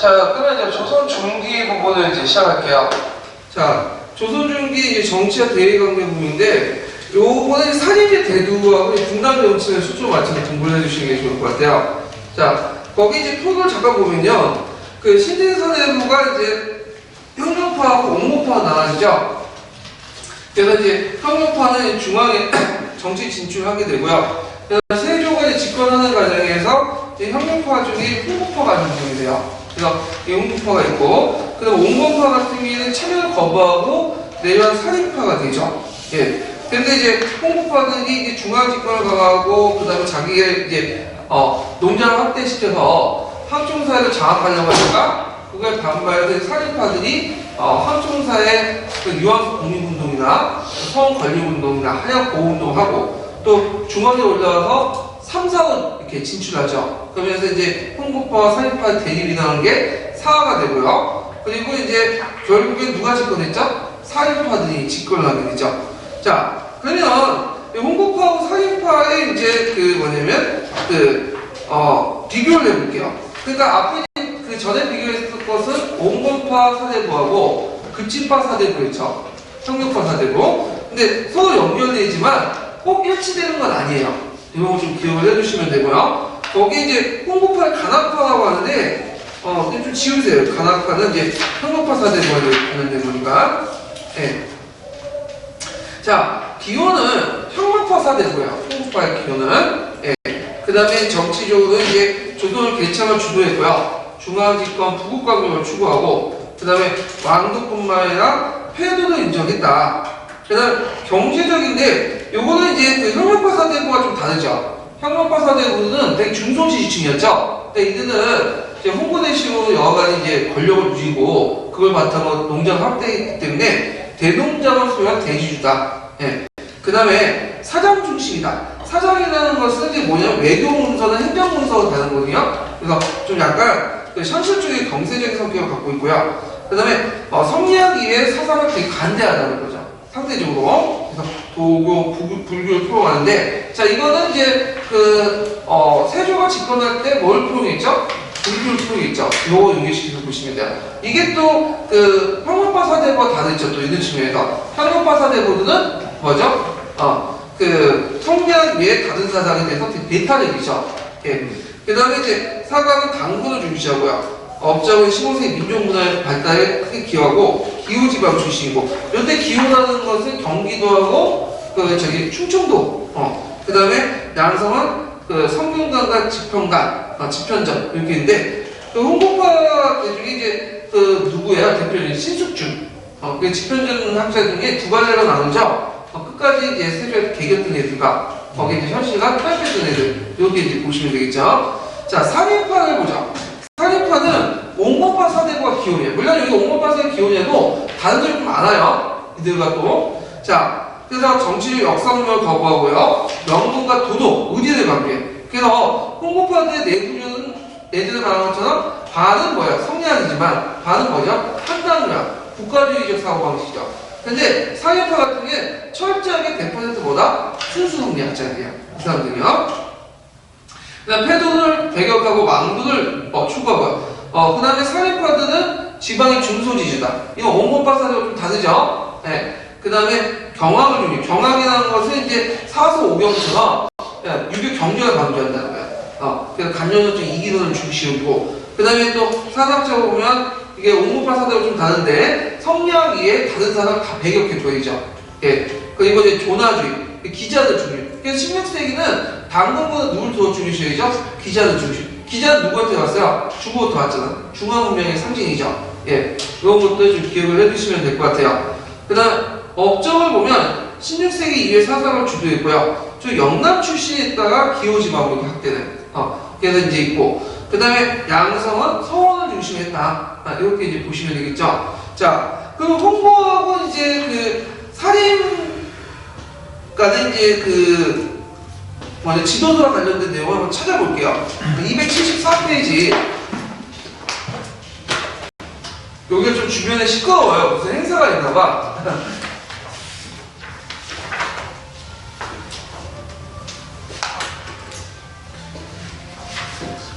자, 그러면 이제 조선 중기 부분을 이제 시작할게요. 자, 조선 중기 이제 정치와 대외관계 부분인데, 요번에 사리제 대두하고 분단 정치를 수조 맞춰서 공부를 해주시는 게 좋을 것 같아요. 자, 거기 이제 표를 잠깐 보면요, 그 신진사대부가 이제 형용파하고 옹목파가 나눠지죠. 그래서 이제 형용파는 중앙에 정치 진출하게 되고요. 그래서 세조가 이제 집권하는 과정에서 이제 형용파 중에 홍보파가 형성이 돼요. 그래서 이 홍보파가 있고, 그다음 옹목파 같은 경우에는 참여를 거부하고 내려한 살인파가 되죠. 예. 근데 이제 홍보파들이 이제 중앙 집권을 강화하고, 그다음에 자기의 이제 농장을 확대시켜서 황총사회를 장악하려고 하니까 그걸 반발해서 살인파들이 황총사의 그 유황 독립운동이나 서원 건립운동이나 하역 보호운동을 하고 또 중앙에 올라와서 3, 4원 이렇게 진출하죠. 그러면서 이제 홍보파와 살인파의 대립이 나는 게 사화가 되고요. 그리고 이제 결국엔 누가 집권했죠? 살인파들이 집권을 하게 되죠. 자, 그러면 홍보파하고 살인파의 이제 그 뭐냐면 비교를 해볼게요. 그러니까 앞에 그 전에 비교했을 것은 옹골파 사대부하고 급진파 사대부였죠. 형용파 사대부. 근데 서로 연결되지만 꼭 일치되는 건 아니에요. 이거 좀 기억을 해주시면 되고요. 거기 이제 홍보파를 간악파라고 하는데 좀 지우세요. 간악파는 이제 형용파 사대부와 관련된 거니까. 네. 자, 기호는 형용파 사대부예요. 홍보파의 기호는. 네. 그 다음에 정치적으로 이제 조선을 개창을 주도했고요. 중앙집권 부국강력을 추구하고, 그 다음에 왕도뿐만 아니라 폐도를 인정했다. 그 다음 경제적인데, 요거는 이제 그 형용파 사대부와 좀 다르죠. 형용파 사대부는 되게 중소지지층이었죠. 근데 이들은 이제 홍보대식으로 여하간 이제 권력을 누리고, 그걸 바탕으로 농장을 확대했기 때문에 대농장을 소유한 대지주다. 예. 그 다음에 사장 중심이다. 사장이라는 것은 이제 뭐냐면 외교 문서나 행정 문서가 다른 거거든요. 그래서 좀 약간 그 현실적인 경세적인 성격을 갖고 있고요. 그 다음에 성리학 이외에 사상을 되게 간대하다는 거죠. 상대적으로. 그래서 도교, 불교를 표방하는데, 자, 이거는 이제 세조가 집권할 때 뭘 표방했죠? 불교를 표방했죠. 요거 연결시켜서 보시면 돼요. 이게 또 형용파 사대부와 다르죠. 또 이런 측면에서. 형용파 사대부는 뭐죠? 성리학 외에 다른 사상에 대해서 배타적이죠. 예. 그 다음에 이제 사강은 당군을 중시하고요. 업적은 15세기 민족문화의 발달에 크게 기여하고 기후지방 출신이고, 이때 기후라는 것은 경기도하고 충청도, 그 다음에 양성은 성균관과 지평관, 지편전 이렇게 있는데, 홍보파 중에 이제 누구예요? 대표적인 신숙준. 지편전 학자 중에 두 가지로 나누죠. 끝까지 이제 세조에서 개겼던 애들과 거기에 이제 현실과 투입했던 애들, 이렇게 이제 보시면 되겠죠. 자, 살인파를 보죠. 살인파는 옹목파 사대부가 기원이에요. 물론 여기 옹목파 사대 기원에도 다른 점이 좀 많아요. 이들과 또. 자, 그래서 정치적 역사문명을 거부하고요. 명분과 도덕, 의리를 관계. 그래서 홍보파들의 내부는 애들을 말한 것처럼 반은 뭐야? 성리학이지만 반은 뭐죠? 판단력, 국가주의적 사고방식이죠. 근데 살인파 같은 게 철저하게 100%보다 순수 성리학자들이에요. 이 사람들이요. 그 다음 패도를 배격하고 왕도를 추구하고요. 그 다음에 살인파들은 지방의 중소지주다. 이거 옹목파 사대와 좀 다르죠? 네. 그 다음에 경악을 중요. 경악이라는 것은 이제 사서 오경처럼 유교 경제가 강조한다는 거예요. 그래서 간여적 이기론을 중시하고, 그 다음에 또 사상적으로 보면 이게 옹목파 사대와 좀 다른데 성리학 위에 다른 사람 다 배격해 보이죠. 예. 그리고 이제 조나주의, 기자들 중요. 그래서 16세기는 당근보다 누굴 더 중요시하죠? 기자들 중요. 기자는 누구한테 왔어요? 중국부터 왔잖아. 중화문명의 상징이죠. 예. 이런 것도 좀 기억을 해두시면 될 것 같아요. 그 다음 업적을 보면 16세기 이후에 사상을 주도했고요. 저 영남 출신에 있다가 기호지방으로 확대는. 그래서 이제 있고, 그 다음에 양성은 서원을 중심했다. 이렇게 이제 보시면 되겠죠. 자, 그리고 홍보하고 이제 살인과는 이제 지도도와 관련된 내용을 한번 찾아볼게요. 274페이지. 여기가 좀 주변에 시끄러워요. 무슨 행사가 있나봐.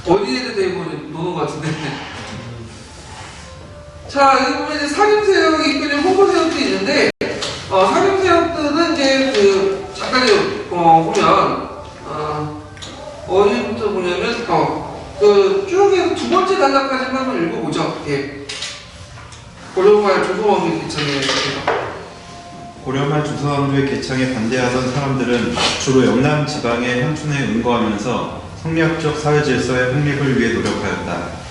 어린애들 데리고 노는 것 같은데. 자, 여기 보면 이제 사림세력이 있고 홍보세력도 있는데, 사림세력들은 이제 잠깐 보면, 어디부터 보냐면, 쭉 해서 두 번째 단락까지 한번 읽어보죠. 예. 고려말 조선왕조의 개창에 고려말 조선왕조의 개창에 반대하던 사람들은 주로 영남 지방의 향촌에 응거하면서 성리학적 사회질서의 확립을 위해 노력하였다.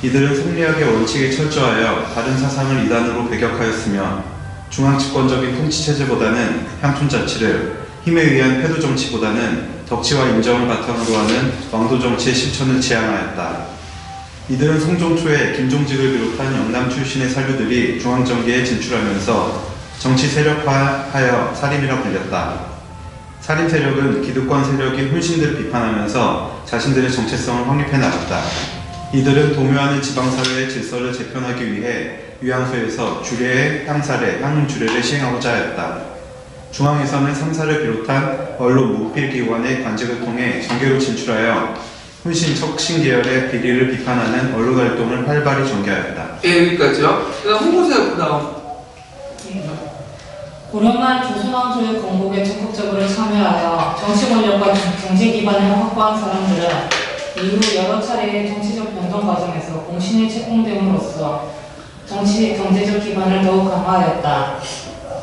이들은 성리학의 원칙에 철저하여 다른 사상을 이단으로 배격하였으며 중앙집권적인 통치체제보다는 향촌자치를, 힘에 의한 패도정치보다는 덕치와 인정을 바탕으로 하는 왕도정치의 실천을 지향하였다. 이들은 성종 초에 김종직을 비롯한 영남 출신의 산류들이 중앙정계에 진출하면서 정치 세력화하여 사림이라 불렸다. 사림 세력은 기득권 세력인 훈신들을 비판하면서 자신들의 정체성을 확립해 나갔다. 이들은 도묘하는 지방사회의 질서를 재편하기 위해 위안소에서 주례의 향사례, 향릉주례를 시행하고자 하였다. 중앙에서는 상사를 비롯한 언론 무필기관의 관직을 통해 정계로 진출하여 훈신 척신 계열의 비리를 비판하는 언론 활동을 활발히 전개하였다. 예, 여기까지요. 그다음 홍보세력 그다음. 고려말 조선왕조의 건국에 적극적으로 참여하여 정치 권력과 경제 기반을 확보한 사람들은 이후 여러 차례의 정치적 변동 과정에서 공신에 책봉됨으로써 정치, 경제적 기반을 더욱 강화하였다.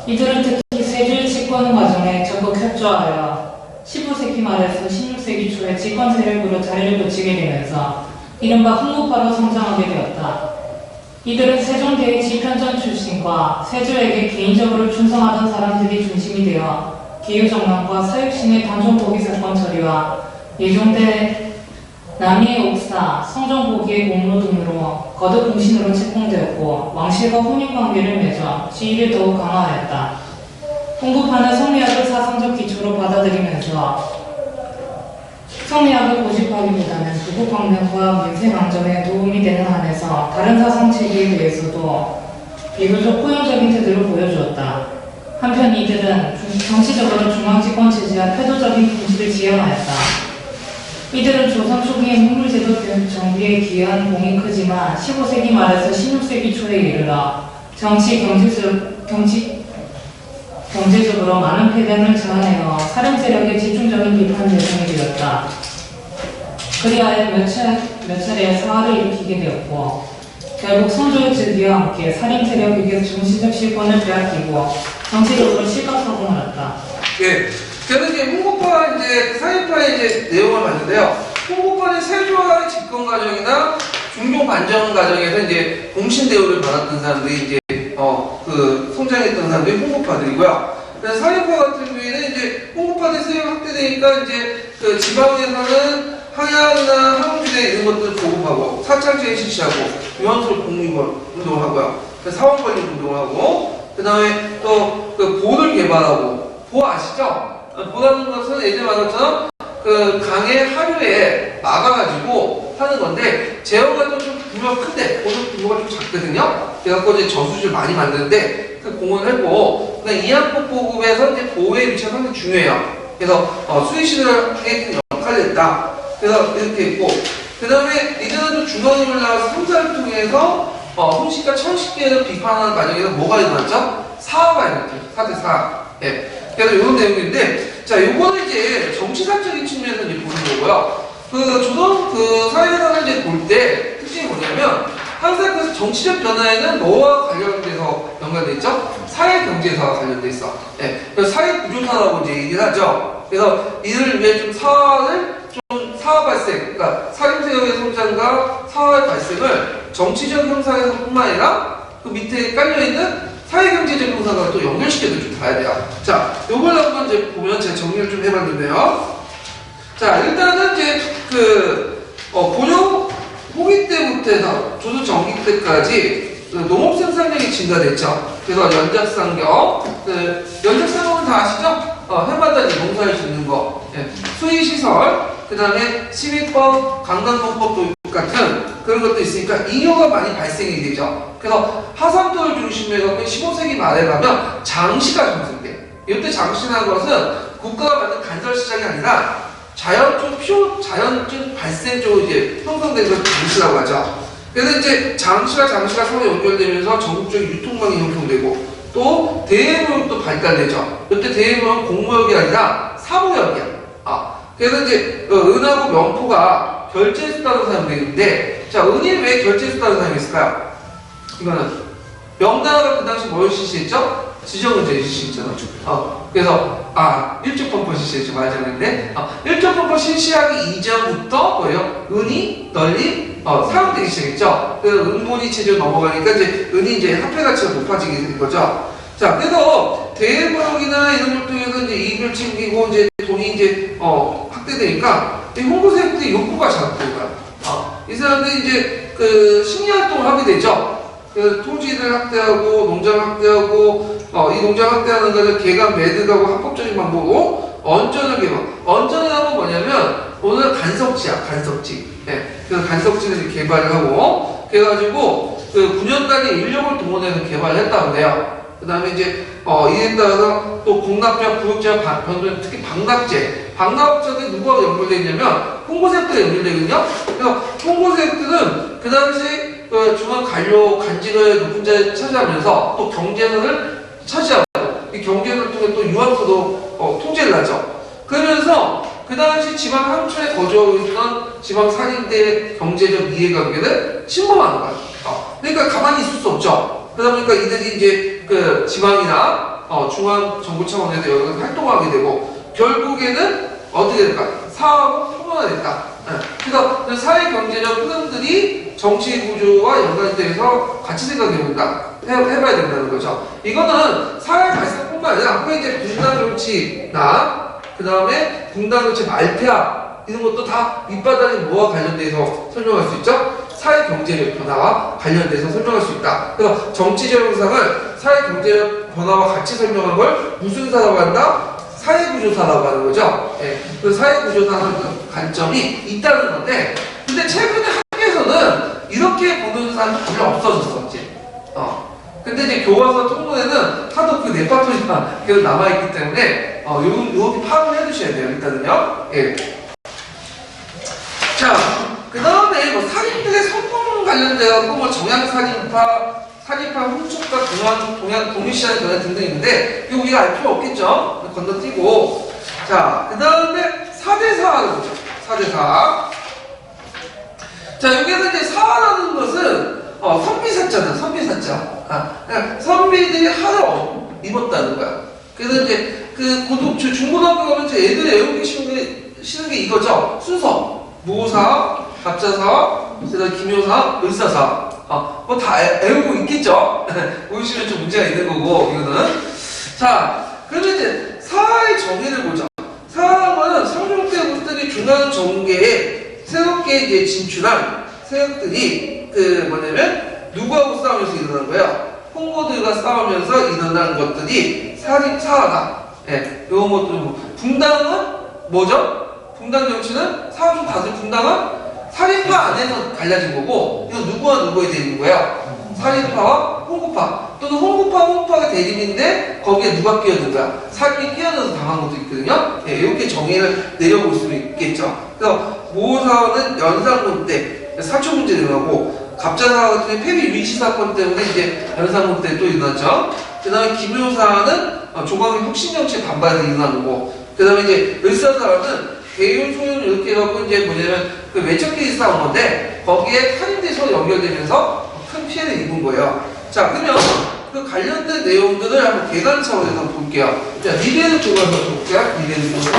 이들은 특히 세주의 집권 과정에 적극 협조하여 15세기 말에서 16세기 초에 집권 세력으로 자리를 붙이게 되면서 이른바 흥국파로 성장하게 되었다. 이들은 세종대의 지편전 출신과 세조에게 개인적으로 충성하던 사람들이 중심이 되어 기유정난과 사육신의 단종포기 사건 처리와 예종대 남이의 옥사, 성종포기의 공로 등으로 거듭 공신으로 책봉되었고 왕실과 혼인관계를 맺어 지위를 더욱 강화하였다. 홍구파는 성리학을 사상적 기초로 받아들이면서 성리학을 고집하기보다는 부국 방면과 민생 안정에 도움이 되는 한에서 다른 사상 체계에 대해서도 비교적 포용적인 태도를 보여주었다. 한편 이들은 정치적으로 중앙집권 체제와 패도적인 통치를 지향하였다. 이들은 조선 초기의 문물제도 정비에 기여한 공이 크지만 15세기 말에서 16세기 초에 이르러 경제적으로 많은 폐단을 저해내어 사령 세력의 집중적인 비판 대상이 되었다. 그리하여 몇 차례 사활을 일으키게 되었고 결국 성조의 즉위와 함께 살인 세력에게 정치적 실권을 빼앗기고 정치적으로 실격하고 말았다. 예. 저는 이제 홍보파 이제 사회파의 이제 내용을 봤는데요. 홍보파는 세조와의 집권 과정이나 중종 반정 과정에서 이제 공신 대우를 받았던 사람들이 이제 성장했던 사람들이 홍보파들이고요. 그래서 사회파 같은 경우에는 이제 홍보파들 세력 확대되니까 이제 그 지방에서는 항양이나 항공주대 이런 것들을 보급하고 사창제를 실시하고 유한소를 공익운동을 하고요. 사원 권리 운동을 하고 그 다음에 또 그 보를 개발하고 보 아시죠? 보라는 것은 예전에 말했처럼 그 강의 하류에 막아가지고 하는 건데 제어가 좀 규모가 큰데 보는 규모가 좀 작거든요. 그래갖고 이제 저수지를 많이 만드는데 그 공헌을 했고 그다음 이항법 보급에서 이제 보호의 위치가 상당히 중요해요. 그래서 수의시를 하게 역할을 했다. 그래서 이렇게 있고 그 다음에 이들은 좀 중앙임을 나와서 성사를 통해서 훈시과 천식계를 비판하는 과정에서 뭐가 일어났죠? 사화가 일어났죠. 4대 4. 예. 그래서 이런 내용인데, 자, 요거는 이제 정치사적인 측면에서 이제 보는 거고요. 그 조선 그 사회사를 이제 볼 때 특징이 뭐냐면, 항상 그 정치적 변화에는 뭐와 관련돼서 연관돼 있죠? 사회 경제사와 관련돼 있어. 예. 그래서 사회 구조사라고 이제 얘기를 하죠. 그래서 이를 위해 좀 사화 발생, 그러니까 사림세력의 성장과 사화의 발생을 정치적 형상에서뿐만 아니라 그 밑에 깔려있는 사회경제적 형상과 또 연결시켜서 좀 봐야 돼요. 자, 요걸 한번 이제 보면 제가 정리를 좀 해봤는데요. 자, 일단은 이제 고려 후기 때부터 해서 조선 전기 때까지 농업 생산량이 증가됐죠. 그래서 연작상경, 연작상경은 다 아시죠? 해마다 농사를 짓는 거, 예. 수의시설, 그 다음에 시민법, 관광공법 같은 그런 것도 있으니까 잉여가 많이 발생이 되죠. 그래서 하산도를 중심으로 해서 15세기 말에 가면 장시가 형성돼. 이때 장시라는 것은 국가가 만든 간설 시장이 아니라 자연적 발생 쪽으로 이제 형성된 걸 장시라고 하죠. 그래서 이제 장시가 서로 연결되면서 전국적인 유통망이 형성되고 또 대외무역도 발달되죠. 이때 대외무역은 공무역이 아니라 사무역이야. 그래서 이제 은하고 명포가 결제수단으로 사용되는데, 자, 은이 왜 결제수단으로 사용했을까요? 이거는 명나라가 그 당시 뭘 실시했죠? 지정은제 실시했잖아. 그래서 일조펀퍼 실시했죠. 맞았는데 일조펀퍼 실시하기 이전부터 뭐예요? 은이 널리 사용되기 시작했죠. 그래서 은본위 체제로 넘어가니까 이제 은이 이제 화폐 가치가 높아지게 된 거죠. 자, 그래서 대무역이나 이런 걸 통해서 이제 이익을 챙기고 이제 돈이 이제 확대되니까 이 홍보세력들이 욕구가 자극된 거야. 이 사람들이 이제 그 식량 활동을 하게 되죠. 그 토지를 확대하고 농장 확대하고 이 농장 확대하는 것을 개간 매듭하고 합법적인 방법으로 언전을 개발. 언전을 하면 뭐냐면 오늘 간석지야, 간석지. 그래서 간석지를 개발을 하고 그래가지고 그 9년간의 인력을 동원해서 개발을 했다고 해요. 그 다음에 이제 이에 따라서 또 공납자, 구역자 변동, 특히 방납제. 방납자들이 누구하고 연결되어 있냐면 홍보세력들이 연결되거든요. 그래서 홍보세력들은 그 당시 중앙 관료 간직을 높은 자리에 차지하면서 또 경제를 차지하고 이 경제를 통해 또 유학소도 통제를 하죠. 그러면서 그 당시 지방 함촌에 거주하고 있던 지방 상인들의 경제적 이해관계를 침범하는 거예요. 그러니까 가만히 있을 수 없죠. 그러다 보니까 이들이 이제 그 지방이나 중앙 정부 차원에서 여러 가지 활동하게 되고 결국에는 어떻게 될까? 사업은 평온화됐다. 그래서 사회 경제적 흐름들이 정치 구조와 연관돼서 같이 생각해본다. 해봐야 된다는 거죠. 이거는 사회 발생뿐만 아니라 앞으로 이제 분단 정치나 그 다음에 분단 정치 말폐합 이런 것도 다 밑바닥이 뭐와 관련돼서 설명할 수 있죠? 사회 경제적 변화와 관련돼서 설명할 수 있다. 그래서 정치적 현상을 사회 경제적 변화와 같이 설명한 걸 무슨 사라고 한다? 사회구조사라고 하는 거죠. 그 사회구조사는 관점이 있다는 건데, 근데 최근에 학교에서는 이렇게 보는 사람도 별로 없어졌었지. 근데 이제 교과서 통문에는 하도 그 레파토리가 계속 남아있기 때문에, 요렇게 파악을 해두셔야 돼요, 일단은요. 자, 그 다음에 뭐 살인들의 성공 관련돼갖고 뭐 정양살인파, 살인파 훔촉과 동양 동일시하는 변화 등등 있는데 이거 우리가 알 필요 없겠죠? 건너뛰고 자, 그 다음에 4대4를 보죠. 4대4 자, 여기에서 이제 사화라는 것은 선비사자다. 선비사자 그러니까 선비들이 하를 입었다는 거야. 그래서 이제 그 중고등학교 가면 이제 애들이 외우기 쉬는 게 이거죠. 순서 모사, 갑자사, 그다음 기묘사, 을사사 뭐 다 외우고 있겠죠? 보시면 좀 문제가 있는 거고, 이거는. 자, 그러면 이제 사화의 정의를 보죠. 사화는 성종 때부터 중앙 정계에 새롭게 이제 진출한 세력들이 뭐냐면 누구하고 싸우면서 일어난 거예요? 홍보들과 싸우면서 일어난 것들이 사화다. 이런 것들은 붕당은 뭐죠? 붕당 정치는 사화 중 다들 붕당은 살인파 안에서 갈라진 거고, 이거 누구와 누구에 대립인 거예요? 살인파와 홍보파. 또는 홍보파가 대립인데, 거기에 누가 끼어든 거야? 살인이 끼어들어서 당한 것도 있거든요? 이렇게 정의를 내려볼 수는 있겠죠. 그래서, 모사는 연산군 때, 사초 문제 일어나고, 갑자사화 같은 경우 폐비 위치 사건 때문에 이제 연산군 때 또 일어났죠. 그 다음에 김효사는 조광의 혁신정치에 반발해서 일어난 거고, 그 다음에 이제 을사사화는 대윤, 소윤 이렇게 해갖고 이제 뭐냐면 그 외척끼리 싸운 건데 거기에 살인들이 서로 연결되면서 큰 피해를 입은 거예요. 자, 그러면 그 관련된 내용들을 한번 계산 차원에서 한번 볼게요. 자, 리베르 쪽으로 한번 볼게요. 리베르 쪽으로.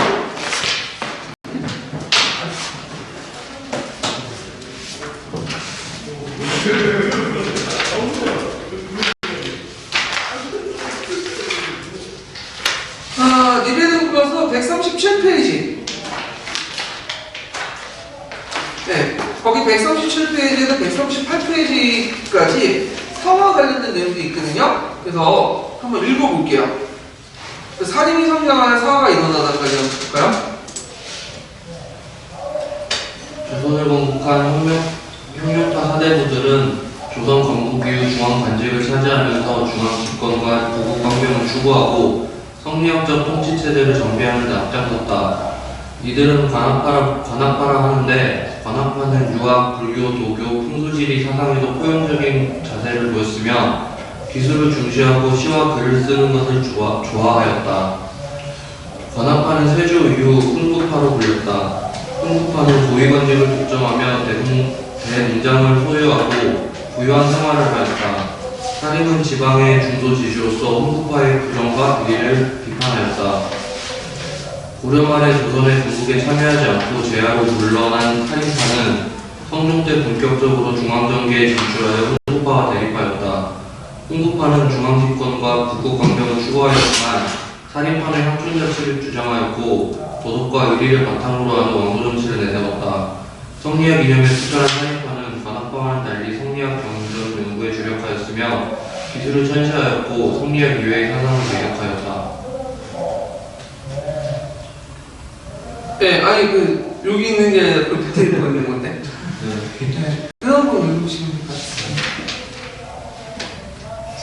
리베르 교과서 137페이지. 거기 137페이지에서 138페이지까지 사화 관련된 내용도 있거든요. 그래서 한번 읽어볼게요. 살인이 성장하여 사화가 일어나다까지 한번 볼까요? 조선을 건국한 혁명파 사대부들은 조선 건국 이후 중앙 관직을 차지하면서 중앙 집권과 보국 강병을 추구하고 성리학적 통치 체제를 정비하는 데 앞장섰다. 이들은 관악파라 하는데 관합하는 유학, 불교, 도교, 풍수지리 사상에도 포용적인 자세를 보였으며 기술을 중시하고 시와 글을 쓰는 것을 좋아하였다. 관합파는 세조 이후 흥부파로 불렸다. 흥부파는 고위관직을 독점하며 대문장을 소유하고 부유한 생활을 하였다. 사림은 지방의 중도지주로서 흥부파의 부정과 비리를 비판하였다. 고려 말에 조선의 건국에 참여하지 않고 제하로 물러난 살인파는 성종 때 본격적으로 중앙정계에 진출하여 흥부파와 대립하였다. 흥부파는 중앙집권과 북국강병을 추구하였지만 살인파는 향촌자치를 주장하였고 도덕과 의리를 바탕으로 하는 왕조정치를 내세웠다. 성리학 이념에 투철한 살인파는 관합파와는 달리 성리학 경전 연구에 주력하였으며 기술을 천시하였고 성리학 이외의 사상을 배격하였다. 네, 아니 여기 있는 게 아니라 그 밑에 있는 건데. 네. 그 한번 읽으시면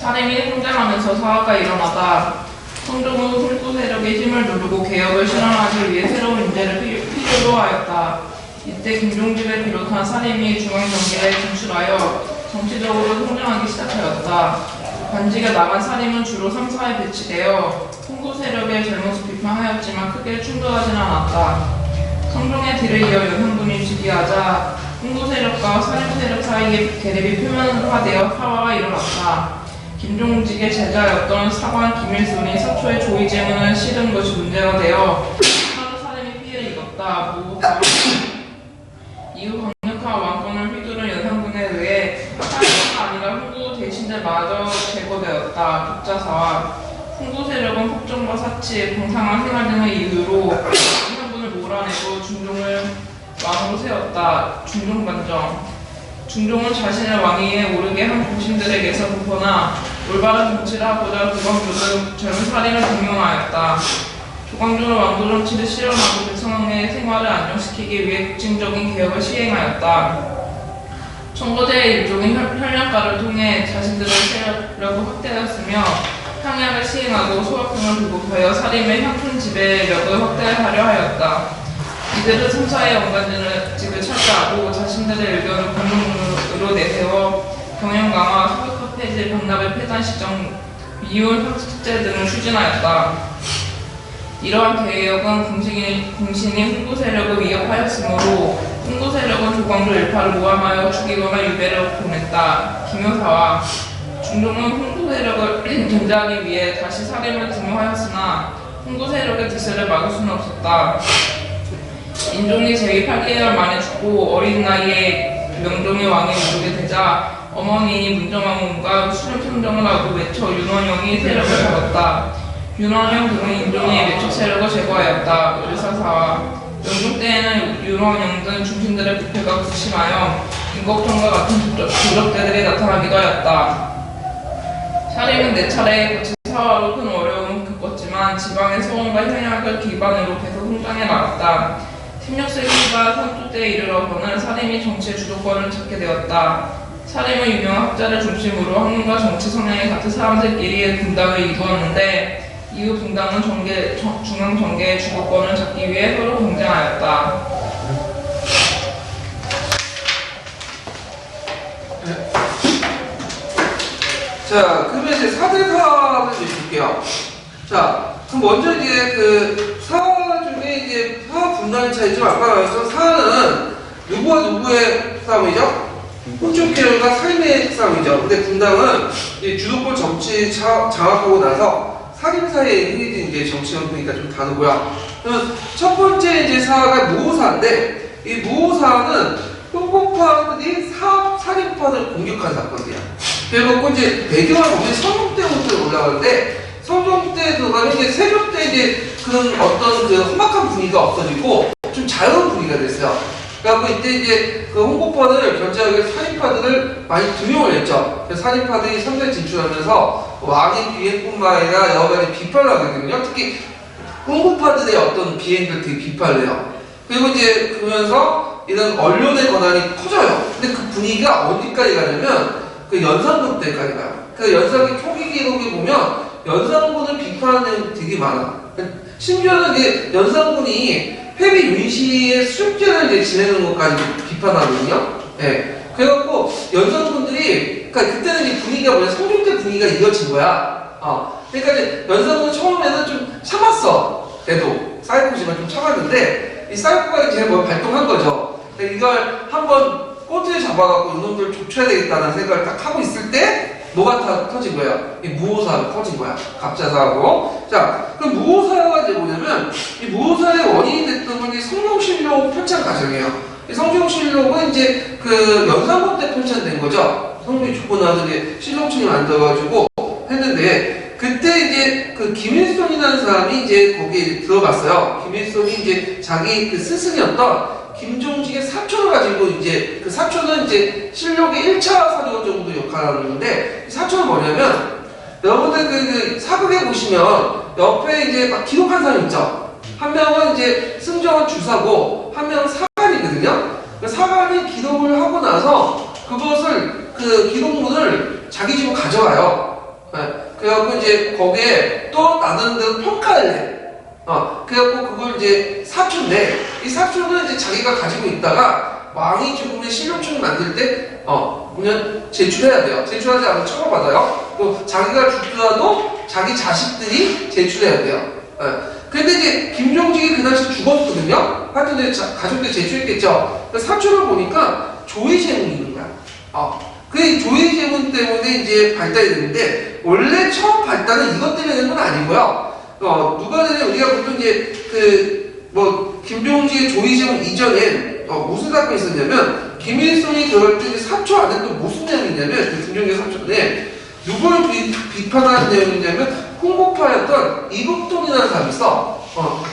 사림이 성장하면서 사화가 일어나다 성종은 흥부 세력의 힘을 누르고 개혁을 실현하기 위해 새로운 인재를 필요로 하였다. 이때 김종직을 비롯한 사림이 중앙정계에 진출하여 정치적으로 성장하기 시작하였다. 관직에 나간 사림은 주로 상사에 배치되어 흥부 세력의 잘못을 비판하였지만 크게 충돌하지는 않았다. 성종의 뒤를 이어 연산군이 즉위하자 흥부 세력과 사림 세력 사이의 대립이 표면화되어 화화가 일어났다. 김종직의 제자였던 사관 김일손이 사초의 조의제문을 실은 것이 문제가 되어 하루 사림이 피해를 입었다. 이후 강력한 왕권을 휘두른 연산군에 의해 사림뿐 아니라 흥부 대신들마저 제거되었다. 독자사와 흥부 세력은 폭정과 사치, 공상한 생활 등의 이유로 연산군을 몰아내고 중종을 왕으로 세웠다. 중종관정 중종은 자신을 왕위에 오르게 한 고신들에게서 벗어나 올바른 정치를 하고자 조광조를 젊은 사림을 등용하였다. 조광조는 왕조 정치를 실현하고 백성의 생활을 안정시키기 위해 국진적인 개혁을 시행하였다. 청거제의 일종인 현량가를 통해 자신들의 세력을 확대하였으며 향약을 시행하고 소학금을 보급하여 사림의 향촌 지배력을 확대하려 하였다. 이들은 삼사의 원관직을 차지하고 자신들의 의견을 공론으로 내세워 경영 강화, 소득화 폐지, 반납의 폐단 시정, 미혼 삭제 등을 추진하였다. 이러한 개혁은 공신이 흥부 세력을 위협하였으므로 흥부 세력은 조광조 일파를 모함하여 죽이거나 유배를 보냈다. 김효사와 중종은 흥부 세력을 견제하기 위해 다시 사림을 등용하였으나 흥부 세력의 기세를 막을 수는 없었다. 인종이 제8개월 만에 죽고 어린 나이에 명종의 왕에 오르게 되자 어머니 문정왕후가 수렴평정을 하고 외쳐 윤원영이 세력을 잡았다. 윤원영 등은 인종의 외척 세력을 제거하였다. 의사사와 명종 때에는 윤원영 등 중신들의 부패가 극심하여 임꺽정과 같은 도적대들이 나타나기도 하였다. 사림은 4차례에 거친 사화로 큰 어려움을 겪었지만 지방의 서원과 현약을 기반으로 계속 성장해 나갔다. 16세기 후반 선조 때에 이르러서는 사림이 정치의 주도권을 잡게 되었다. 사림은 유명한 학자를 중심으로 학문과 정치 성향이 같은 사람들끼리 분당을 이루었는데 이후 분당은 중앙 정계의 주도권을 잡기 위해 서로 경쟁하였다. 자, 그러면 이제 사대사를 이제 볼게요. 자, 그럼 먼저 이제 그 사 중에 이제 사 분단의 차이죠. 아까 말했던 사는 누구와 누구의 싸움이죠? 홍쪽 계열과 사림의 싸움이죠. 근데 분당은 이제 주도권 정치 장악하고 나서 사림 사이에 행해진 이제 정치 형태니까 좀 다르고요. 그럼 첫 번째 이제 사가 무오사인데 이 무오사는 흥부파들이 사림파를 공격한 사건이야. 그리고 이제 배경을 보면 성종 때부터 올라가는데 성종 때 들어가면 이제 세조 때 이제 그런 어떤 그 험악한 분위기가 없어지고 좀 자유로운 분위기가 됐어요. 그래갖고 이때 이제 그 홍보파를 견제하기 위해 살인파들을 많이 등용을 했죠. 그래서 살인파들이 선대에 진출하면서 왕의 비행뿐만 아니라 여러 가지 비판을 하거든요. 특히 홍보파들의 어떤 비행들 되게 비판을 해요. 그리고 이제 그러면서 이런 언론의 권한이 커져요. 근데 그 분위기가 어디까지 가냐면 그 연산군 때까지 가요. 그 연산군 초기 기록에 보면 연산군을 비판하는 내용이 되게 많아. 심지어는 이제 연산군이 회비 윤씨의 수용죄를 이제 지내는 것까지 비판하거든요. 예. 그래갖고 연산군들이 그러니까 그때는 이 분위기가 뭐냐 성종대 분위기가 이어진 거야. 그러니까 이제 연산군은 처음에는 좀 참았어. 얘도 사이코지만 좀 참았는데 이 사이코가 이제 뭐 발동한 거죠. 이걸 한번 꼬투리 잡아갖고 이놈들 좁혀야 되겠다는 생각을 딱 하고 있을 때 뭐가 터진 거예요? 이 무오사가 터진 거야. 갑자사하고. 자, 그럼 무오사가 이제 뭐냐면 이 무오사의 원인이 됐던 건 이 성룡실록 편찬 과정이에요. 이 성룡실록은 이제 그 연산군 때 편찬된 거죠. 성룡이 죽고 나서 이제 실록청이 만들어가지고 했는데 그때 이제 그 김일손이라는 사람이 이제 거기에 들어갔어요. 김일손이 이제 자기 그 스승이었던 김종직의 사촌을 가지고 이제 그 사촌은 이제 실록의 1차 사도 정도 역할을 하는데 이 사촌은 뭐냐면 여러분들 그 사극에 보시면 옆에 이제 막 기록한 사람 있죠. 한 명은 이제 승정원 주사고 한 명은 사관이거든요. 그 사관이 기록을 하고 나서 그것을 그 기록물을 자기 집으로 가져와요. 그래갖고 이제 거기에 또 다른 데로 평가를 해. 그래갖고 그걸 이제 사초인데 이 사초는 이제 자기가 가지고 있다가 왕이 죽으면 실록청을 만들 때 그냥 제출해야 돼요. 제출하지 않으면 처벌받아요. 또 자기가 죽더라도 자기 자식들이 제출해야 돼요. 근데 이제 김종직이 그 당시 죽었거든요. 하여튼 이제 가족들 제출했겠죠. 사초를 보니까 조의제문이 있는 거야. 그 조의제문 때문에 이제 발달이 되는데 원래 처음 발달은 이것 때문에 된 건 아니고요. 누가 되냐 우리가 보통 이제 그 김종직의 조의제문 이전엔 무슨 사건이 있었냐면 김일성이 들어갈 때 사초 안에 또 무슨 내용이 있냐면 그 김종직의 사초에 누구를 비판하는 내용이냐면 홍보파였던 이국동이라는 사람이 있어.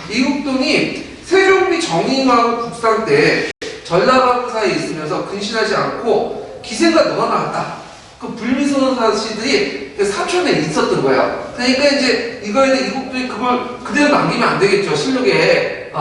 이국동이 세종비 정임하고 국상 때 전라북 사이에 있으면서 근신하지 않고 기생과 너가 나왔다. 그 불미스러운 사실들이 사촌에 있었던 거예요. 그러니까 이제 이거에 대해 이국동이 그걸 그대로 남기면 안 되겠죠. 실록에.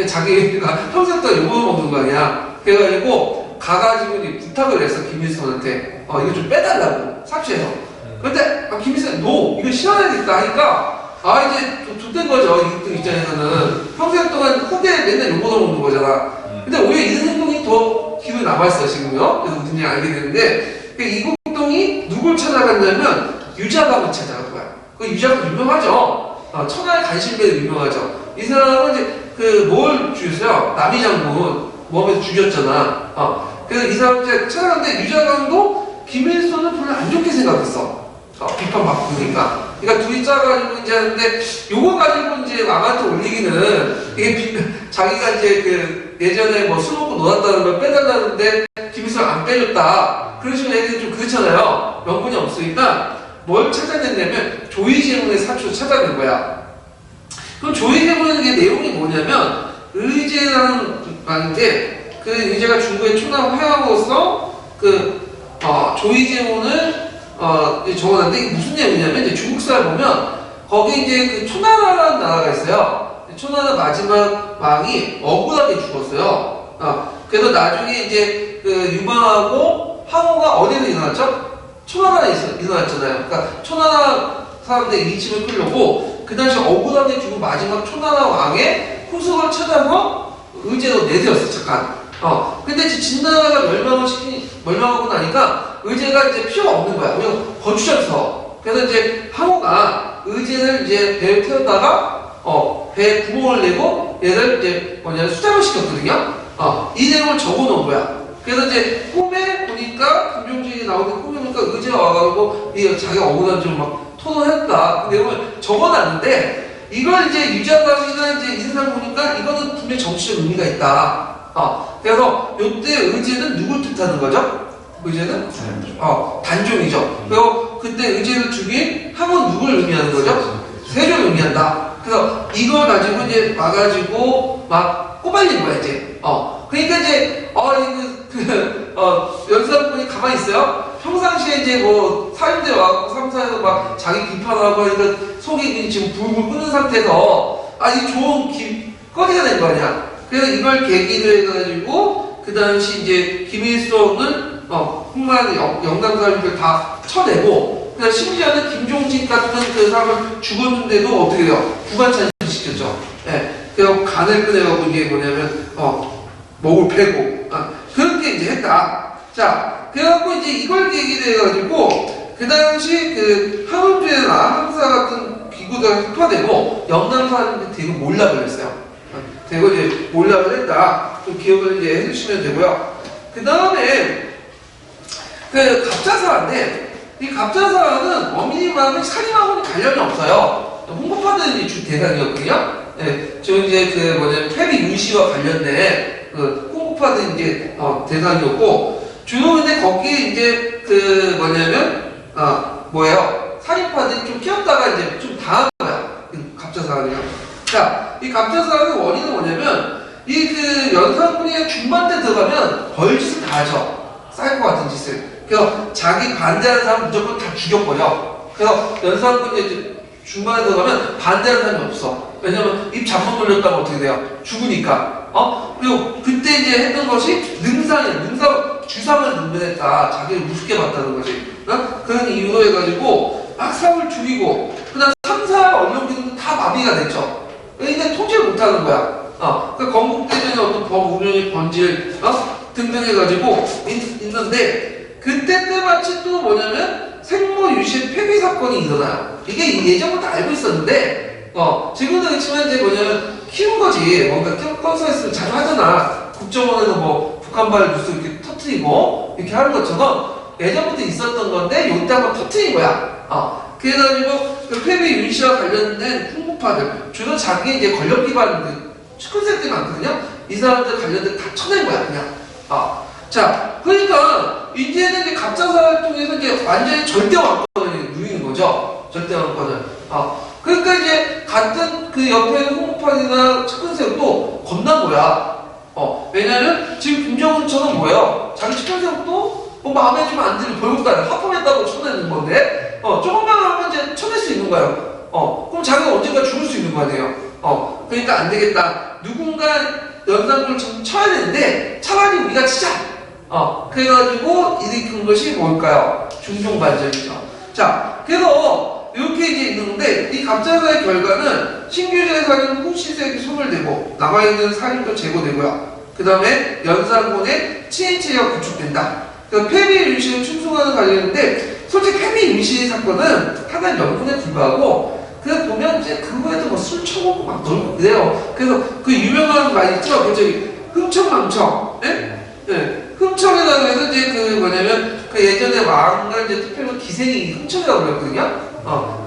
자기가 평생 동안 욕을 먹는 거 아니야. 그래가지고 가가지고 부탁을 했어. 김일성한테. 이거 좀 빼달라고. 사초에서. 근데 김일성이 너 이거 실현해야겠다 하니까 이제 좆된 거죠. 이국동 입장에서는. 평생 동안 후대에 맨날 욕을 먹는 거잖아. 근데 오히려 이런 행동이 더 기록에 남아있어요. 지금요. 그래서 무슨 얘기 알게 되는데 이국동이 누굴 찾아갔냐면 유자감을 찾아간 거야. 그 유자감 유명하죠. 천하의 간신배로 유명하죠. 이 사람은 이제 뭘 죽였어요? 남이장군 모함에서 죽였잖아. 그래서 이 사람 이제 찾아갔는데 유자감도 김일성을 별로 안 좋게 생각했어. 비판받고 그러니까. 그러니까 둘이 짜가지고 이제 하는데 요거 가지고 이제 왕한테 올리기는 이게 자기가 이제 그 예전에 뭐 술 먹고 놀았다는 걸 빼달라는데 김일성 안 빼줬다. 그런 식으로 얘기는 좀 그렇잖아요. 명분이 없으니까 뭘 찾아냈냐면 조의제문의 사초를 찾아낸 거야. 그럼 조의제문의 내용이 뭐냐면 의제라는 말인데 그 의제가 중국의 초남 화양으로서 조의제문을 적어놨는데 이게 무슨 내용이냐면 이제 중국사를 보면 거기 이제 그 초나라라는 나라가 있어요. 초나라 마지막 왕이 억울하게 죽었어요. 그래서 나중에 이제 그 유방하고 항우가 어디서 일어났죠? 초나라에 일어났잖아요. 그러니까 초나라 사람들의 일침을 끌려고 그 당시 억울하게 죽은 마지막 초나라 왕의 후속을 찾아서 의제로 내세웠어. 잠깐. 근데 이제 진나라가 멸망하고 나니까 의제가 이제 필요가 없는 거야. 그냥 거추장서. 그래서 이제 항우가 의제를 이제 배에 태웠다가 배에 구멍을 내고 얘를 이제 수장을 시켰거든요. 이 내용을 적어 놓은 거야. 그래서 이제 꿈에 보니까 김종직이 나오는데 꿈에 보니까 의제가 와가지고 자기가 억울한 점 막 토론했다. 그 내용을 적어 놨는데 이걸 이제 유자감이나 이제 이 세상 보니까 이거는 분명히 정치적 의미가 있다. 그래서 이때 의제는 누굴 뜻하는 거죠? 의제는? 단종이죠. 그리고 그때 의제를 죽인 항은 누굴 의미하는 거죠? 세종을 의미한다. 그래서 이걸 가지고 이제 와가지고 막 꼬발린 거야, 이제. 그러니까 이제, 연수사분이 가만히 있어요? 평상시에 이제 뭐, 사임대 와갖고 삼사에서 막 자기 비판하고 하니까 속이 지금 불불 끄는 상태에서, 이 좋은 꺼리가 된 거 아니야. 그래서 이걸 계기로 해가지고, 그 당시 이제 김일성을, 흥만 영남 사람들 다 쳐내고, 그냥 심지어는 김종직 같은 그 사람을 죽었는데도 어떻게 해요? 구간찬 시켰죠. 그래서 간을 꺼내갖고 이게 뭐냐면, 목을 패고. 그런 이렇게 이제 했다. 자, 그래갖고 이제 이걸 계기로 해가지고 그 당시 그 항원주의나 항사 같은 기구들이 흡파되고 영남 사람들이 되게 몰락을 했어요. 되게 이제 몰락을 했다. 좀 기억을 이제 해주시면 되고요. 그 다음에 그 갑자사인데 이 갑자사는 어미님하고 살인하고는 관련이 없어요. 홍보파들이 주 대상이었거든요. 네, 저 이제 그 뭐냐면 페리 윤씨와 관련된 그 홍보파들 이제 대상이었고 주로 근데 거기에 이제 그 뭐냐면 뭐예요? 살인파들이 좀 끼었다가 이제 좀 당한 거야. 갑자사는요. 자, 이 갑자사의 원인은 뭐냐면 이 그 연산군이 중반 때 들어가면 벌짓을 다 하죠. 사이코 같은 짓을. 그래서 자기 반대하는 사람 무조건 다 죽여버려. 그래서 연산군이 이제 중반에 들어가면 반대하는 사람이 없어. 왜냐면 입 잘못 돌렸다면 어떻게 돼요? 죽으니까. 그리고 그때 이제 했던 것이 능상이야. 능상 주상을 능멸했다. 자기를 우습게 봤다는 거지. 그런 이유로 해가지고 막 사람을 죽이고 그다음 3사 언론기능도 다 마비가 됐죠. 근데 통제를 못하는 거야. 그 건국대전의 어떤 법 운영의 본질 등등 해가지고 있는데 그때 때마침 또 뭐냐면 생모 유신 폐비 사건이 일어나요. 이게 예전부터 알고 있었는데 지금도 그렇지만 이제 뭐냐면 키운 거지. 뭔가 컨서에서 자주 하잖아. 국정원에서 뭐 북한발 뉴스 이렇게 터트리고 이렇게 하는 것처럼 예전부터 있었던 건데 요때 한번 터트린 거야. 그래가지고 그 폐비 윤씨와 관련된 풍부파들 주로 자기 이제 권력 기반 그 측근세들이 많거든요. 이 사람들 관련된 다 쳐낸 거야 그냥. 자, 그러니까 이제는 이제 갑자사를 통해서 이제 완전히 절대 왕권을 누리는 거죠. 절대 왕권을. 그러니까 이제 같은 그 옆에 홍보판이나 측근세력도 겁난 거야. 왜냐면 지금 김정은처럼 뭐예요? 자기 측근세력도 뭐 마음에 좀 안 들면 벌금까지 합법했다고 쳐내는 건데, 조금만 하면 이제 쳐낼 수 있는 거예요. 그럼 자기가 언젠가 죽을 수 있는 거 아니에요? 그러니까 안 되겠다. 누군가 연산군을 쳐야 되는데 차라리 우리가 치자. 그래가지고 일으킨 것이 뭘까요? 중종반전이죠. 자, 그래서 이렇게 이제 있는데 이 갑자사의 결과는 신규제의 살인 후시세에게 손을 대고 남아있는 살인도 제거되고요. 그 다음에 연산군의 치인체가 구축된다. 그러니까 폐비 윤씨를 충성하는 관련인데 솔직히 폐비 윤씨 사건은 하나의 명분에 불과하고 그래서 보면 이제 그 후에도 뭐 술 처먹고 막 놀고 그래요. 그래서 그 유명한 말 있죠? 그 저기 흥청망청. 네? 흥청이라고 해서 이제 그 뭐냐면 그 예전에 왕을 이제 투표로 기생이 흥청이라고 그랬거든요.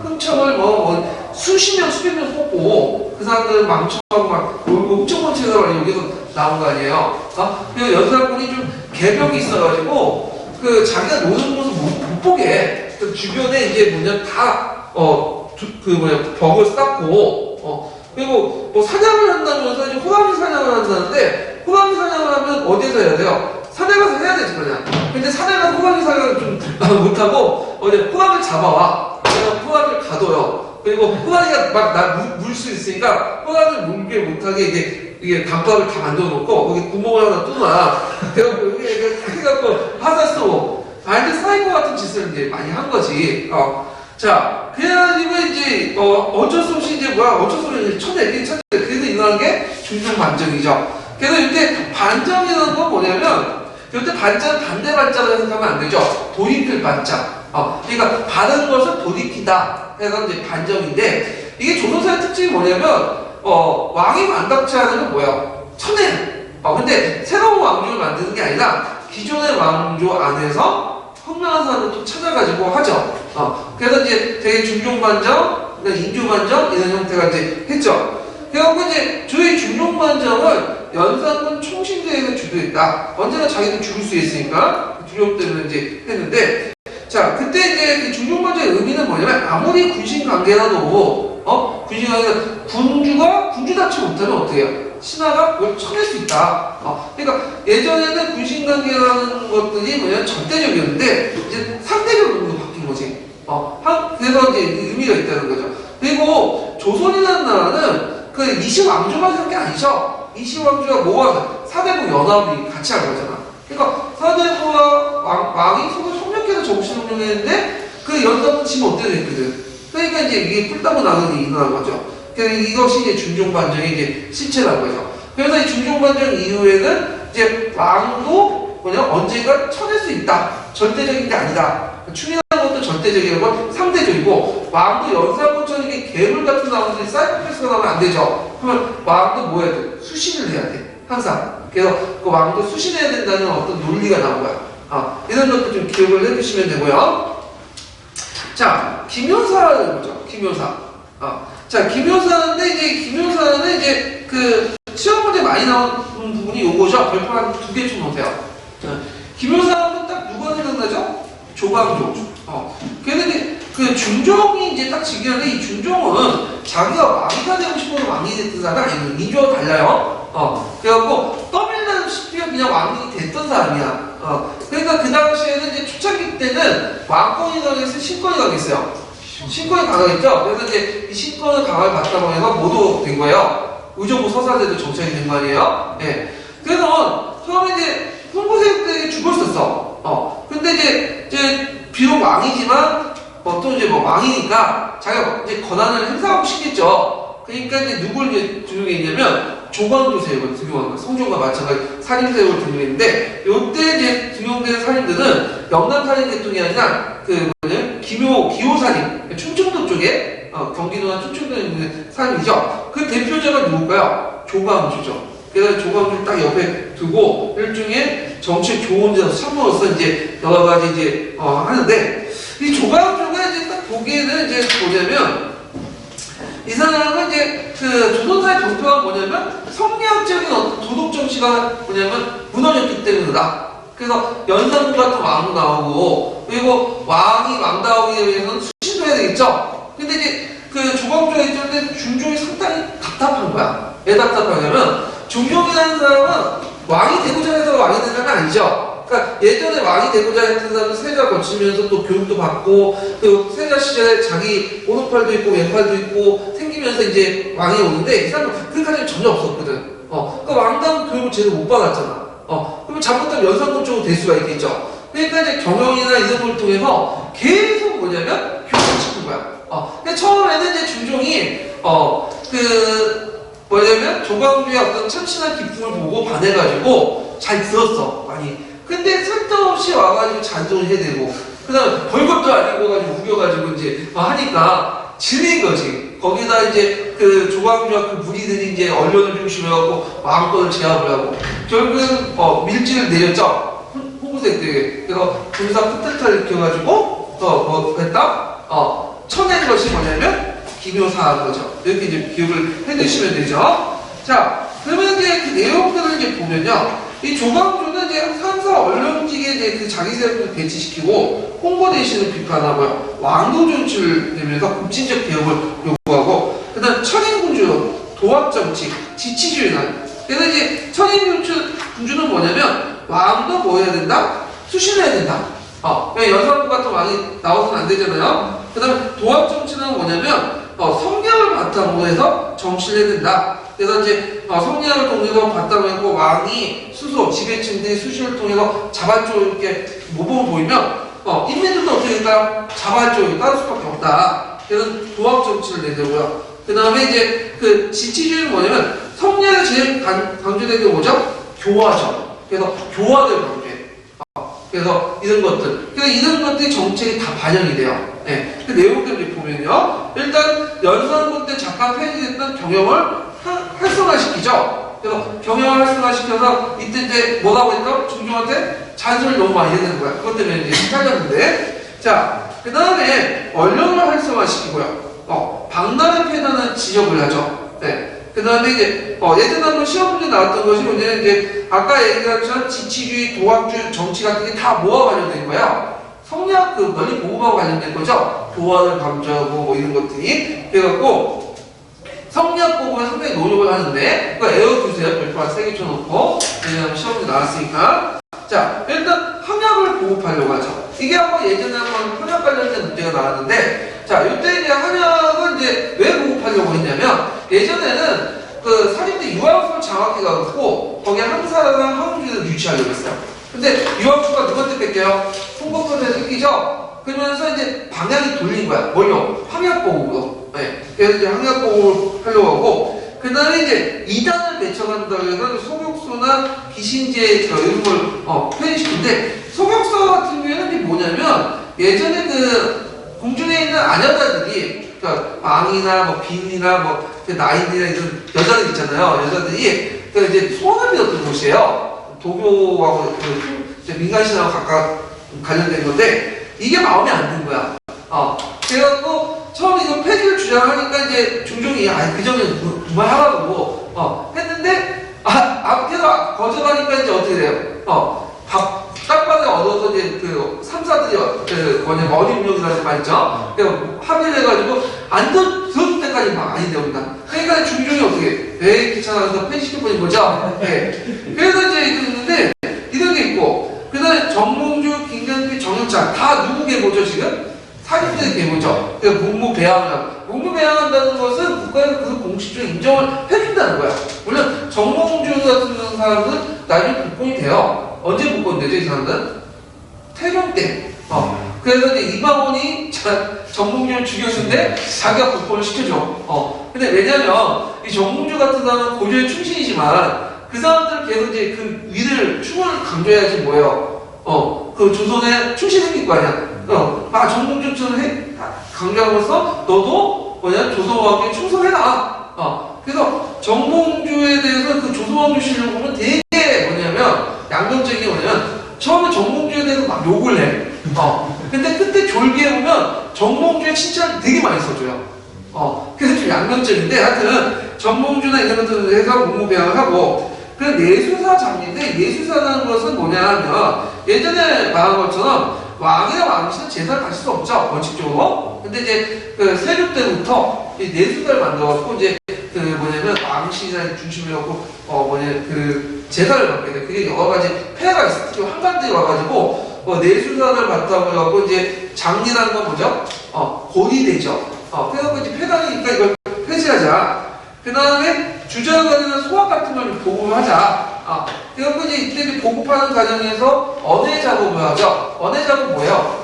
흥청을 뭐 수십 명 수백 명 뽑고 그 사람들 망청하고 막 놀고 흥청망청이라고 여기서 나온 거 아니에요. 그리고 연산군이 좀 개벽이 있어가지고 그 자기가 노는 모습 못 보게 그 주변에 이제 뭐냐 다 벽을 쌓고, 그리고 뭐 사냥을 한다면서 이제 호랑이 사냥을 한다는데, 호랑이 사냥을 하면 어디에서 해야 돼요? 산에 가서 해야 되지, 그냥. 근데 산에 가서 호랑이 사냥을 좀 못하고, 호랑이를 잡아와. 그래서 호랑이를 가둬요. 그리고 호랑이가 막 나 물 수 있으니까, 호랑이를 물게 못하게 이게 담밥을 다 만들어 놓고, 거기 구멍을 하나 뚫어놔. 그래갖고 여기 해갖고 화살 쏘고, 완전 사이코 같은 짓을 이제 많이 한 거지. 자, 그래가지고 이제 어쩔 수 없이 이제 어쩔 수 없이 쳐내기 그래서 일어난 게 중종 반정이죠. 그래서 이때 반정이라는 건 뭐냐면 이때 반정 반대 반자로 해석하면 안 되죠. 돌이킬 반자. 그러니까 바른 것을 돌이키다 해서 이제 반정인데 이게 조선사의 특징이 뭐냐면 왕이 만답지 않은 건 뭐예요? 쳐내는. 근데 새로운 왕조를 만드는 게 아니라 기존의 왕조 안에서 현명한 사람을 또 찾아가지고 하죠. 그래서 이제 되게 중종반정, 인조반정 이런 형태가 이제 했죠. 그래갖고 이제 저희 중종반정은 연산군 총신제에서 주도했다. 언제나 자기는 죽을 수 있으니까 두려움 때문에 이제 했는데, 자 그때 이제 그 중종반정의 의미는 뭐냐면 아무리 군신 관계라도 군신 관계는 군주가 군주답지 못하면 어떻게 해요? 신하가 그걸 쳐낼 수 있다. 그러니까 예전에는 군신관계라는 것들이 뭐냐면 절대적이었는데 이제 상대적으로 바뀐 거지. 그래서 이제 의미가 있다는 거죠. 그리고 조선이라는 나라는 그 이시왕조만 한 게 아니죠. 이시왕조가 모아서 사대부 연합이 같이 한 거잖아. 그러니까 사대부와 왕이 서로 협력해서 정치를 운영했는데 그 연합은 지면 어떻게 됐거든. 그러니까 이제 이게 뿔따고 나는 일이 일어난 거죠. 그래서 이것이 이제 중종반정의 이제 실체라는 거죠. 그래서 이 중종반정 이후에는 이제 왕도 뭐냐 언젠가 쳐낼 수 있다. 절대적인 게 아니다. 충이라는 것도 절대적이고 건 상대적이고 왕도 연산군처럼 이게 괴물 같은 나오는데 사이코패스가 나오면 안 되죠. 그러면 왕도 뭐 해야 돼? 수신을 해야 돼. 항상. 그래서 그 왕도 수신해야 된다는 어떤 논리가 나온 거야. 이런 것도 좀 기억을 해두시면 되고요. 자, 김효사를 보죠. 김효사. 자, 김효사는 이제 그 시험 문제 많이 나오는 부분이 요거죠. 별표 한 2개 좀 놓으세요. 김효사는 딱 누가 생각나죠? 조광조. 걔는 이제 그 준종이 이제 딱 지기하는데 이 준종은 자기가 왕이가 되고 싶어서 왕이 됐던 사람이 아니고 민주하고 달라요. 그래갖고 떠밀다시피 그냥 왕이 됐던 사람이야. 그러니까 그 당시에는 이제 초창기 때는 왕권이 강해서 신권이 강했어요. 신권이 강하겠죠? 그래서 이제 이 신권을 강하게 받다고 해서 모두 된 거예요. 의정부 서사대도 정착이 된 거 아니에요? 예. 그래서 처음에 이제 홍보세 때 죽었었어. 근데 이제 비록 왕이지만 또 이제 뭐 왕이니까 자기가 이제 권한을 행사하고 싶겠죠. 그러니까 이제 누굴 이제 등용했냐면 조광조세력을 등용한 거야. 성종과 마찬가지 살인세력을 등용했는데 요때 이제 등용된 살인들은 영남살인 계통이 아니라 그 기호살인 충청도 쪽에 경기도나 충청도에 있는 살인이죠. 그 대표자가 누굴까요? 조광조죠. 그래서 조광조를 딱 옆에 두고 일종의 정치 조언자로 참모로서 이제 여러 가지 이제 하는데 이 조광조가 이제 딱 보기에는 이제 보자면 이 사람은 이제 그 조선사의 정표가 뭐냐면 성리학적인 어떤 도덕 정치가 뭐냐면 무너졌기 때문이다. 그래서 연산군 같은 왕도 나오고 그리고 왕이 왕다우기 위해서는 수신도 해야 되겠죠. 근데 이제 그 조광조의 입장에 중종이 상당히 답답한 거야. 왜 답답하냐면 중종이라는 사람은 왕이 되고자 해서 왕이 된 사람은 아니죠. 그러니까 예전에 왕이 되고자 했던 사람은 세자 거치면서 또 교육도 받고 그 세자 시절에 자기 오른팔도 있고 왼팔도 있고 생기면서 이제 왕이 오는데 이 사람은 그까지는 전혀 없었거든. 그러니까 왕다운 교육을 제대로 못 받았잖아. 그러면 잘못하면 연산군 쪽으로 될 수가 있겠죠. 그러니까 이제 경영이나 이런 걸 통해서 계속 뭐냐면 교육을 시킨 거야. 근데 처음에는 이제 중종이 뭐냐면 조광조의 어떤 참신한 기품을 보고 반해가지고 잘 들었어 많이. 근데 쓸데없이 와가지고 잔소리 해대고 그다음에 벌것도 아니고 가지고 우겨가지고 이제 하니까 질린 거지. 거기다 이제 그 조광조와 그 무리들이 이제 언론을 중심으로 해갖고 왕권을 제압을 하고 결국은 밀지를 내렸죠. 홍보색 때에. 그래서 군사 쿠데타를 일으켜가지고 뭐 했다? 쳐낸 것이 뭐냐면 김효사한 거죠. 이렇게 이제 기억을 해두시면 되죠. 자, 그러면 이제 그 내용들을 이제 보면요. 이 조광조는 이제 상사 언론직에 이제 그 자기 세력을 배치시키고 홍보 대신을 비판하고요. 왕도 정치를 내면서 급진적 개혁을 요구하고, 그다음 천인군주, 도합정치, 지치주의는. 그래서 이제 천인군주는 뭐냐면 왕도 뭐 해야 된다? 수신해야 된다. 연산군 같은 왕이 나와서는 안 되잖아요. 그다음에 도합정치는 뭐냐면 성리학을 바탕으로 해서 정치를 해야 된다. 그래서 이제 성리학을 통해서 바탕으로 해서 왕이 수소, 지배층들이 수신을 통해서 자발적으로 이렇게 모범을 보이면 인민들도 어떻게 될까요? 자발적으로 따를 수밖에 없다. 그래서 도합정치를 내세우고요. 그 다음에 이제 그 지치주의는 뭐냐면 성리학이 제일 강조되는 게 뭐죠? 교화죠. 그래서 교화를 강조해. 그래서 이런 것들. 그래서 이런 것들이 정책에 다 반영이 돼요. 네. 그 내용들을 보면요. 일단 연산군 때 잠깐 폐지됐던 경영을 활성화시키죠. 그래서 경영을 활성화시켜서 이때 이제 뭐라고 했죠? 중종한테 잔소리를 너무 많이 해야 되는 거야. 그것 때문에 이제 헷갈렸는데. 자, 그 다음에 언론을 활성화시키고요. 박람회 폐단을 지적을 하죠. 네. 그 다음에 이제 예전에 한번 시험 문제 나왔던 것이 뭐냐면 이제 아까 얘기한 것처럼 지치주의, 도합주의, 정치 같은 게 다 뭐와 관련된 거야? 성리학 그 논리 보호하고 관련된 거죠. 교환을 강조하고 뭐 이런 것들이. 그래갖고 성리학 보고에 상당히 노력을 하는데 그거 에어두세요. 별표 한 3개 쳐놓고. 왜냐하면 시험 문제 나왔으니까. 자, 일단 함약을 보급하려고 하죠. 이게 한번 예전에 한번 함약 관련된 문제가 나왔는데, 자, 이때 이제 함약을 이제 왜 보급하려고 했냐면, 예전에는 그 살인대 유황수를 장악해가지고, 거기에 항사랑 항우주를 유치하려고 했어요. 근데 유황수가 누구한테 뺏겨요? 송건선에 뺏기죠? 그러면서 이제 방향이 돌린 거야. 뭘로? 함약 보급으로. 네. 그래서 이제 함약 보급을 하려고 하고, 그 다음에 이제 2단을 배척한다고 해서 소격수 소격서나 기신제 이런 걸 표현시키는데 소격서 같은 경우에는 이게 뭐냐면 예전에 그 궁중에 있는 아녀자들이 그러니까 왕이나 뭐 빈이나 뭐 나인이나 이런 여자들 있잖아요. 여자들이 그 이제 소원을 빌었던 곳이에요. 도교하고 그 민간신하고 각각 관련된 건데 이게 마음에 안 든 거야. 그래갖고 처음에 이거 폐지를 주장하니까 이제 중종이 그 전에 그만하라고 했는데 계속 거절하니까 이제 어떻게 돼요? 땅바닥에 얻어서 이제 그 삼사들이 어림용이라는 말 있죠? 합의를 해가지고 안 들어줄 때까지 막 아니 되옵니다. 그러니까 중종이 어떻게 귀찮아서 폐지시켜버린 거죠? 그래서 이제 이랬는데 이런 게 있고 그 다음에 정몽주, 김경필, 정영찬 다 누구 계보죠 지금? 사립대 계보죠. 그러니까 문무배양한다는 것은 국가에서 그 공식적으로 인정을 해준다는 거야. 물론 정몽주 같은 사람은 나중에 복권이 돼요. 언제 복권이 되죠 이 사람들은? 태종 때. 그래서 이제 이방원이 정몽주를 죽였는데 자기가 복권을 시켜줘. 근데 왜냐면 이 정몽주 같은 사람은 고조의 충신이지만 그 사람들은 계속 이제 그 위를 충원을 강조해야지 뭐예요. 그 조선에 충신이 생길 거 아니야. 정몽주처럼 강조함으로써 너도 조선왕조에 충성해라. 그래서 정몽주에 대해서 그 조선왕조 실력을 보면 되게 양면적인 게 뭐냐면 처음에 정몽주에 대해서 막 욕을 해. 근데 끝에 졸기에 보면 정몽주의 칭찬을 되게 많이 써줘요. 그래서 좀 양면적인데 하여튼 정몽주나 이런 것들을 해서 문무배양을 하고 그 내수사 장인데 내수사라는 것은 뭐냐 하면 예전에 말한 것처럼 왕이나 왕씨는 제사를 가질 수 없죠 원칙적으로. 근데 이제 그 세조 때부터 이 내수사를 만들어갖고 이제 그 왕씨나 중심으로 해갖고 그 제사를 받게 돼. 그게 여러 가지 폐해가 있어. 특히 한간대에 와가지고 내수사를 받다고 해갖고 이제 장리라는 건 뭐죠? 곤이 되죠. 그래갖고 이제 폐단이니까 이걸 폐지하자. 그 다음에 주저가는 소학 같은 걸 보급을 하자. 그래갖고 이제 이때 보급하는 과정에서 언해 작업을 하죠. 언해 작업은 뭐예요?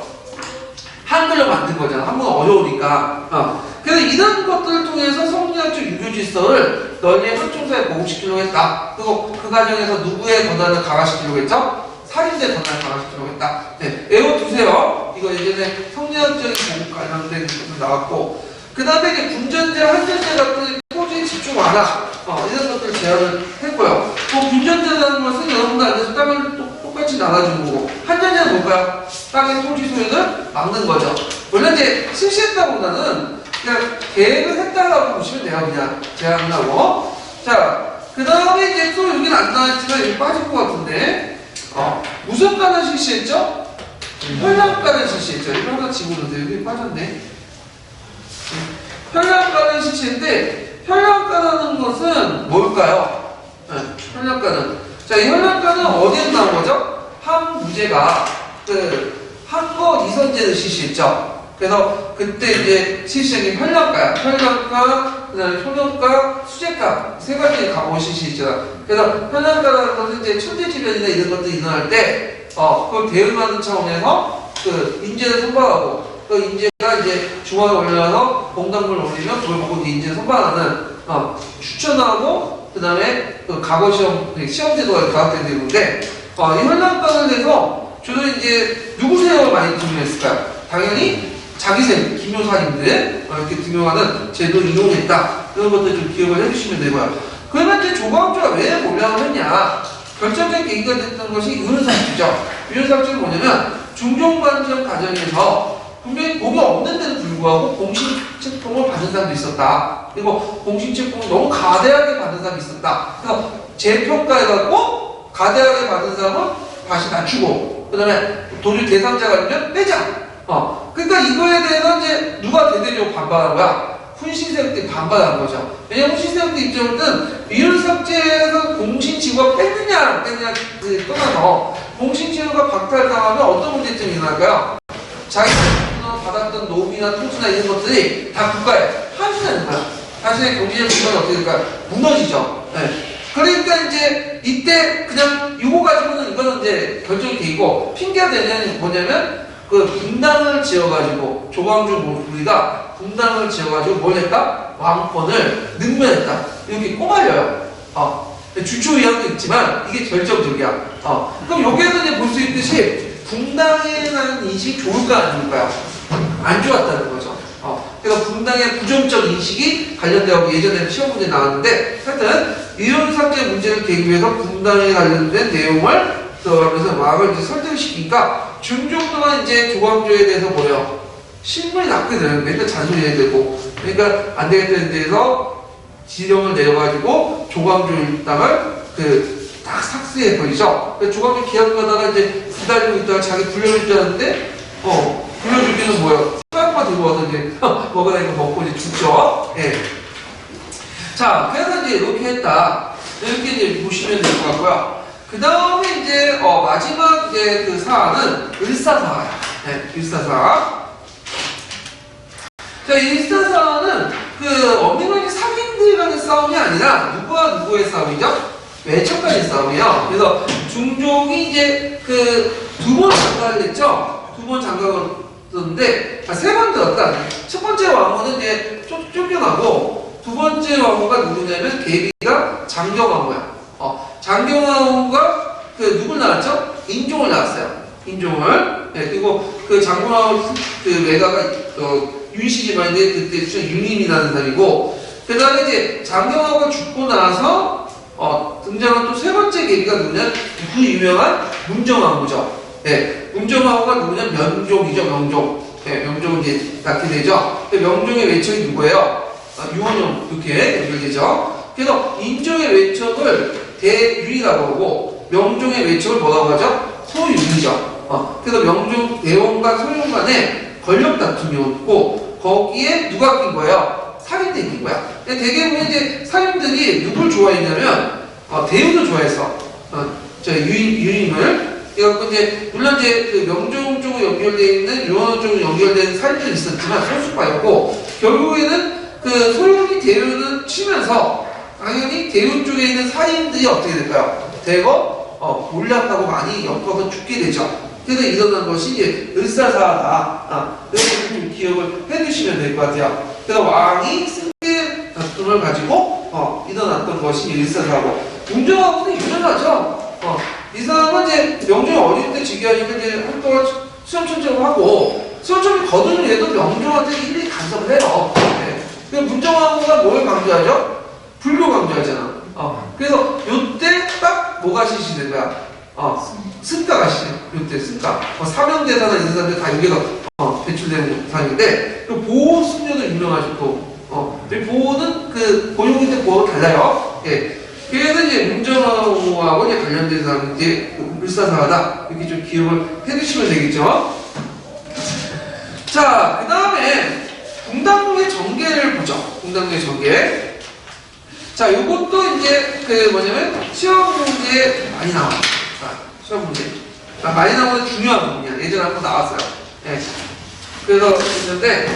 한글로 만든 거잖아. 한국은 어려우니까. 그래서 이런 것들을 통해서 성리학적 유교 질서를 널리 한총사에 보급시키려고 했다. 그리고 그 과정에서 누구의 권한을 강화시키려고 했죠? 살인대 권한을 강화시키려고 했다. 네, 외워두세요. 이거 예전에 성리학적인 보급 관련된 것도 나왔고, 그 다음에 이제 군전제, 한전제 같은 토지 집중 완화, 이런 것들을 제안을 했고요. 군전제라는 것은 여러분들 안에서 땅을 똑같이 나눠주는 거고, 한전제는 뭘까요? 땅의 토지 소유를 막는 거죠. 물론 이제 실시했다보다는 그냥 계획을 했다라고 보시면 돼요. 그냥 제안을 하고. 자, 그 다음에 이제 또 여기는 안 나왔지만 여기 빠질 것 같은데, 무슨 가를 실시했죠? 혈량가를 실시했죠. 이거 하나 집어넣으세요. 여기 빠졌네. 혈량가를 실시했는데, 혈량가라는 것은 뭘까요? 혈량가는. 자, 이 혈량가는 어디에 나온 거죠? 한무제가 한거 이선제를 실시했죠. 그래서 그때 이제 실시한 게 혈량가야. 혈량가, 그 다음에 효력가, 수제가 세 가지 과목을 실시했잖아. 그래서 혈량가라는 것은 이제 천재지변이나 이런 것들이 일어날 때, 그걸 대응하는 차원에서 그 인재를 선발하고, 그 인재가 이제 중앙에 올라가서 공단을 올리면 그걸 보고 인재를 선발하는, 추천하고, 그 다음에 그 과거 시험제도가 가압된 내용인데, 이 혈량가를 내서 주로 이제 누구 세력을 많이 등용했을까요? 당연히 자기세, 기묘사님들 이렇게 등용하는 제도를 이용했다. 이런 것들 좀 기억을 해주시면 되고요. 그러면 이제 조광조가 왜 몰락을 했냐? 결정적인 계기가 됐던 것이 유연상주죠. 유연상주는 뭐냐면 중종관청 과정에서 분명히 복이 없는 데도 불구하고 공신책봉을 받은 사람도 있었다. 그리고 공신책봉을 너무 가대하게 받은 사람이 있었다. 그래서 재평가해갖고 가대하게 받은 사람은 다시 낮추고, 그 다음에 도저히 대상자가 아니면 빼자. 그러니까 이거에 대해서 이제 누가 대대적으로 반발한 거야? 훈신세력들이 반발한 거죠. 왜냐면 훈신세력들 입장에서는 이율삭제에서 공신지구가 뺐느냐 떠나서 공신지구가 박탈당하면 어떤 문제점이 일어날까요? 자기가 받았던 노비나 토지나 이런 것들이 다 국가에 환수되는 거야. 자신의 경제적 기반이 어떻게 될까요? 무너지죠. 네. 그러니까 이제 이때 그냥 이거 가지고는 이거는 이제 결정이 돼 있고, 핑계가 되는 뭐냐면 그 분당을 지어가지고 조광조 우리가 분당을 지어가지고 뭘 했다? 왕권을 능멸했다. 이렇게 꼬말려요. 주초의학도 있지만 이게 결정적이야. 그럼 여기에서 이제 볼 수 있듯이 분당에 대한 인식이 좋을까 안 좋을까요? 안 좋았다는 거죠. 그래서 분당의 부정적 인식이 관련되어 예전에는 시험 문제 나왔는데 하여튼 이런 상태의 문제를 계기 위해서 분당에 관련된 내용을 들어가면서 마음을 이제 설득시키니까 중종 동안 이제 조광조에 대해서 뭐예요? 신문이 났게 되는 거예요. 그러니까 잔소리 해야 되고 그러니까 안 되겠다는 데서 지령을 내려가지고 조광조 일당을 딱 삭스해 버리죠. 조광조 기한 가다가 이제 기다리고 있다가 자기 불려줄 줄 알았는데 불려주기는 뭐예요? 수양만 들고 와서 이제 먹으라 이거 먹고 이제 죽죠. 예. 자, 그래서 이제 이렇게 했다. 이렇게 이제 보시면 될 것 같고요. 그 다음에 이제 마지막 이제 그 사안은 을사사화야. 네, 을사사. 자, 이 을사사화는 엄밀하게 상인들 간의 싸움이 아니라 누구와 누구의 싸움이죠? 외척 간의 싸움이에요. 그래서 중종이 이제 두 번 장가를 했죠. 두 번 장가를 했는데 세 번 들었다. 첫 번째 왕후는 이제 쫓겨나고 두 번째 왕후가 누구냐면 계비가 장경왕후야. 장경왕후가 누굴 낳았죠? 인종을 낳았어요. 인종을. 네, 그리고 장경왕후 외가가 윤씨지만인데 그때 윤임이라는 사람이고 그 다음에 이제 장경왕후가 죽고 나서 등장한 또 세 번째 계기가 누구냐? 그 유명한 문정왕후죠. 네, 문정왕후가 누구냐? 명종이죠. 명종. 네, 명종은 이제 낳게 되죠. 명종의 외척이 누구예요? 유원영 이렇게 연결되죠. 그래서 인종의 외척을 대윤이라고 하고 명종의 외척을 뭐라고 하죠? 소윤이죠. 그래서 명종 대원과 소윤 간에 권력 다툼이었고 거기에 누가 낀 거예요? 사인들이 낀 거야. 대개 보면 이제 사인들이 누굴 좋아했냐면 대운을 좋아했어. 유임을. 그래갖고 이제 물론 이제 명종 쪽으로 연결되어 있는 유원호 쪽으로 연결된 사인들이 있었지만 소수파였고 결국에는 소윤이 대운을 치면서 당연히 대운 쪽에 있는 사인들이 어떻게 될까요? 대거 몰락하고 많이 엮어서 죽게 되죠. 그래서 일어난 것이 이제 을사사화다. 이렇게 좀 기억을 해두시면 될 것 같아요. 그래서 왕이 승계 다툼을 가지고 일어났던 것이 을사사화고 문정왕후는 유명하죠. 이 사람은 이제 명종이 어릴 때 즉위하니까 이제 한동안 수염천적을 하고 수염천이 거두는 애도 명종한테 일일이 간섭을 해요. 네. 문정왕후가 뭘 강조하죠? 불교 강조하잖아. 그래서 요때 딱 뭐가 실시된 거야? 승가가 실시돼요. 요때 승가. 사명대사나 이런 사람들 다 여기서 배출되는 상인데 보호 승려도 유명하죠. 또. 보호는 고용인데 보호가 달라요. 예. 그래서 이제 문정왕후하고 이제 관련된 사람이 이제 을사사화다. 이렇게 좀 기억을 해두시면 되겠죠. 자, 그 다음에 궁당궁의 전개를 보죠. 궁당궁의 전개. 자, 요것도 이제 뭐냐면 시험 문제에 많이 나와요. 시험 문제. 많이 나오는 중요한 부분이야. 예전에 한번 나왔어요. 네. 그래서 있는데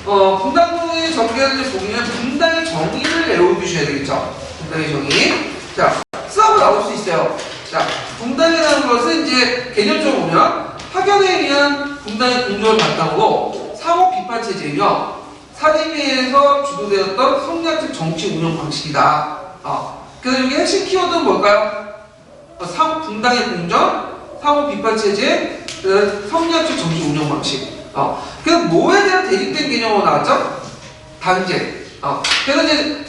궁당궁의 전개를 보면 궁당의 정의를 외워두셔야 되겠죠. 궁당의 정의. 자, 쓰라고 나올 수 있어요. 자, 궁당이라는 것은 이제 개념적으로 보면 학연에 의한 궁당의 공조를 바탕으로 상호 비판 체제이며 사립에서 주도되었던 성리학적 정치 운영 방식이다. 그래서 여기 핵심 키워드는 뭘까요? 궁당의 공전, 상호 비판 체제, 성리학적 정치 운영 방식. 그래서 뭐에 대한 대립된 개념으로 나왔죠? 당제. 그래서 이제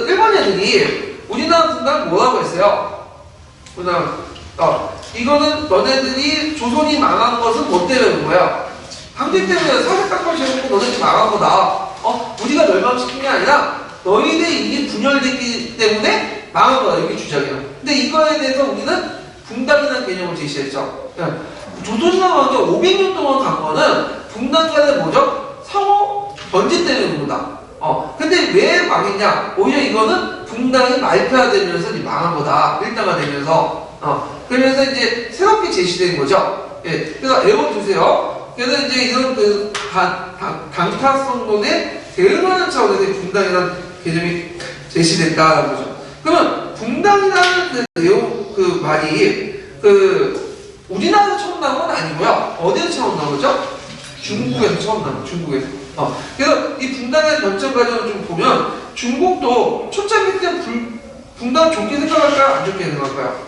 일본 애들이 우리나라 궁당을 뭐라고 했어요? 이거는 너네들이 조선이 망한 것은 뭐 때문에 거야? 당제 때문에 사회딱걸 세우고 너네들이 망한 거다. 우리가 멸망시킨 게 아니라 너희들이 이게 분열됐기 때문에 망한 거다. 이게 주장이에요. 근데 이거에 대해서 우리는 궁당이라는 개념을 제시했죠. 조선이라고 하는 게 500년 동안 간 거는 궁당이라는 뭐죠? 상호 번제 때문에 그런 거다. 근데 왜 망했냐? 오히려 이거는 궁당이 말폐화되면서 망한 거다. 일당화되면서. 그러면서 이제 새롭게 제시된 거죠. 예. 그래서 외워두세요. 그래서 이제 이런 강타성론에 대응하는 차원에서 궁당이라는 개념이 제시됐다는 거죠. 그러면 궁당이라는 내용 말이 우리나라에서 처음 나온 건 아니고요. 어디서 처음 나온 거죠? 중국에서 처음 나온 거예요. 중국에서. 그래서 이 궁당의 변천 과정을 좀 보면 중국도 초창기 때 분당 좋게 생각할까요? 안 좋게 생각할까요?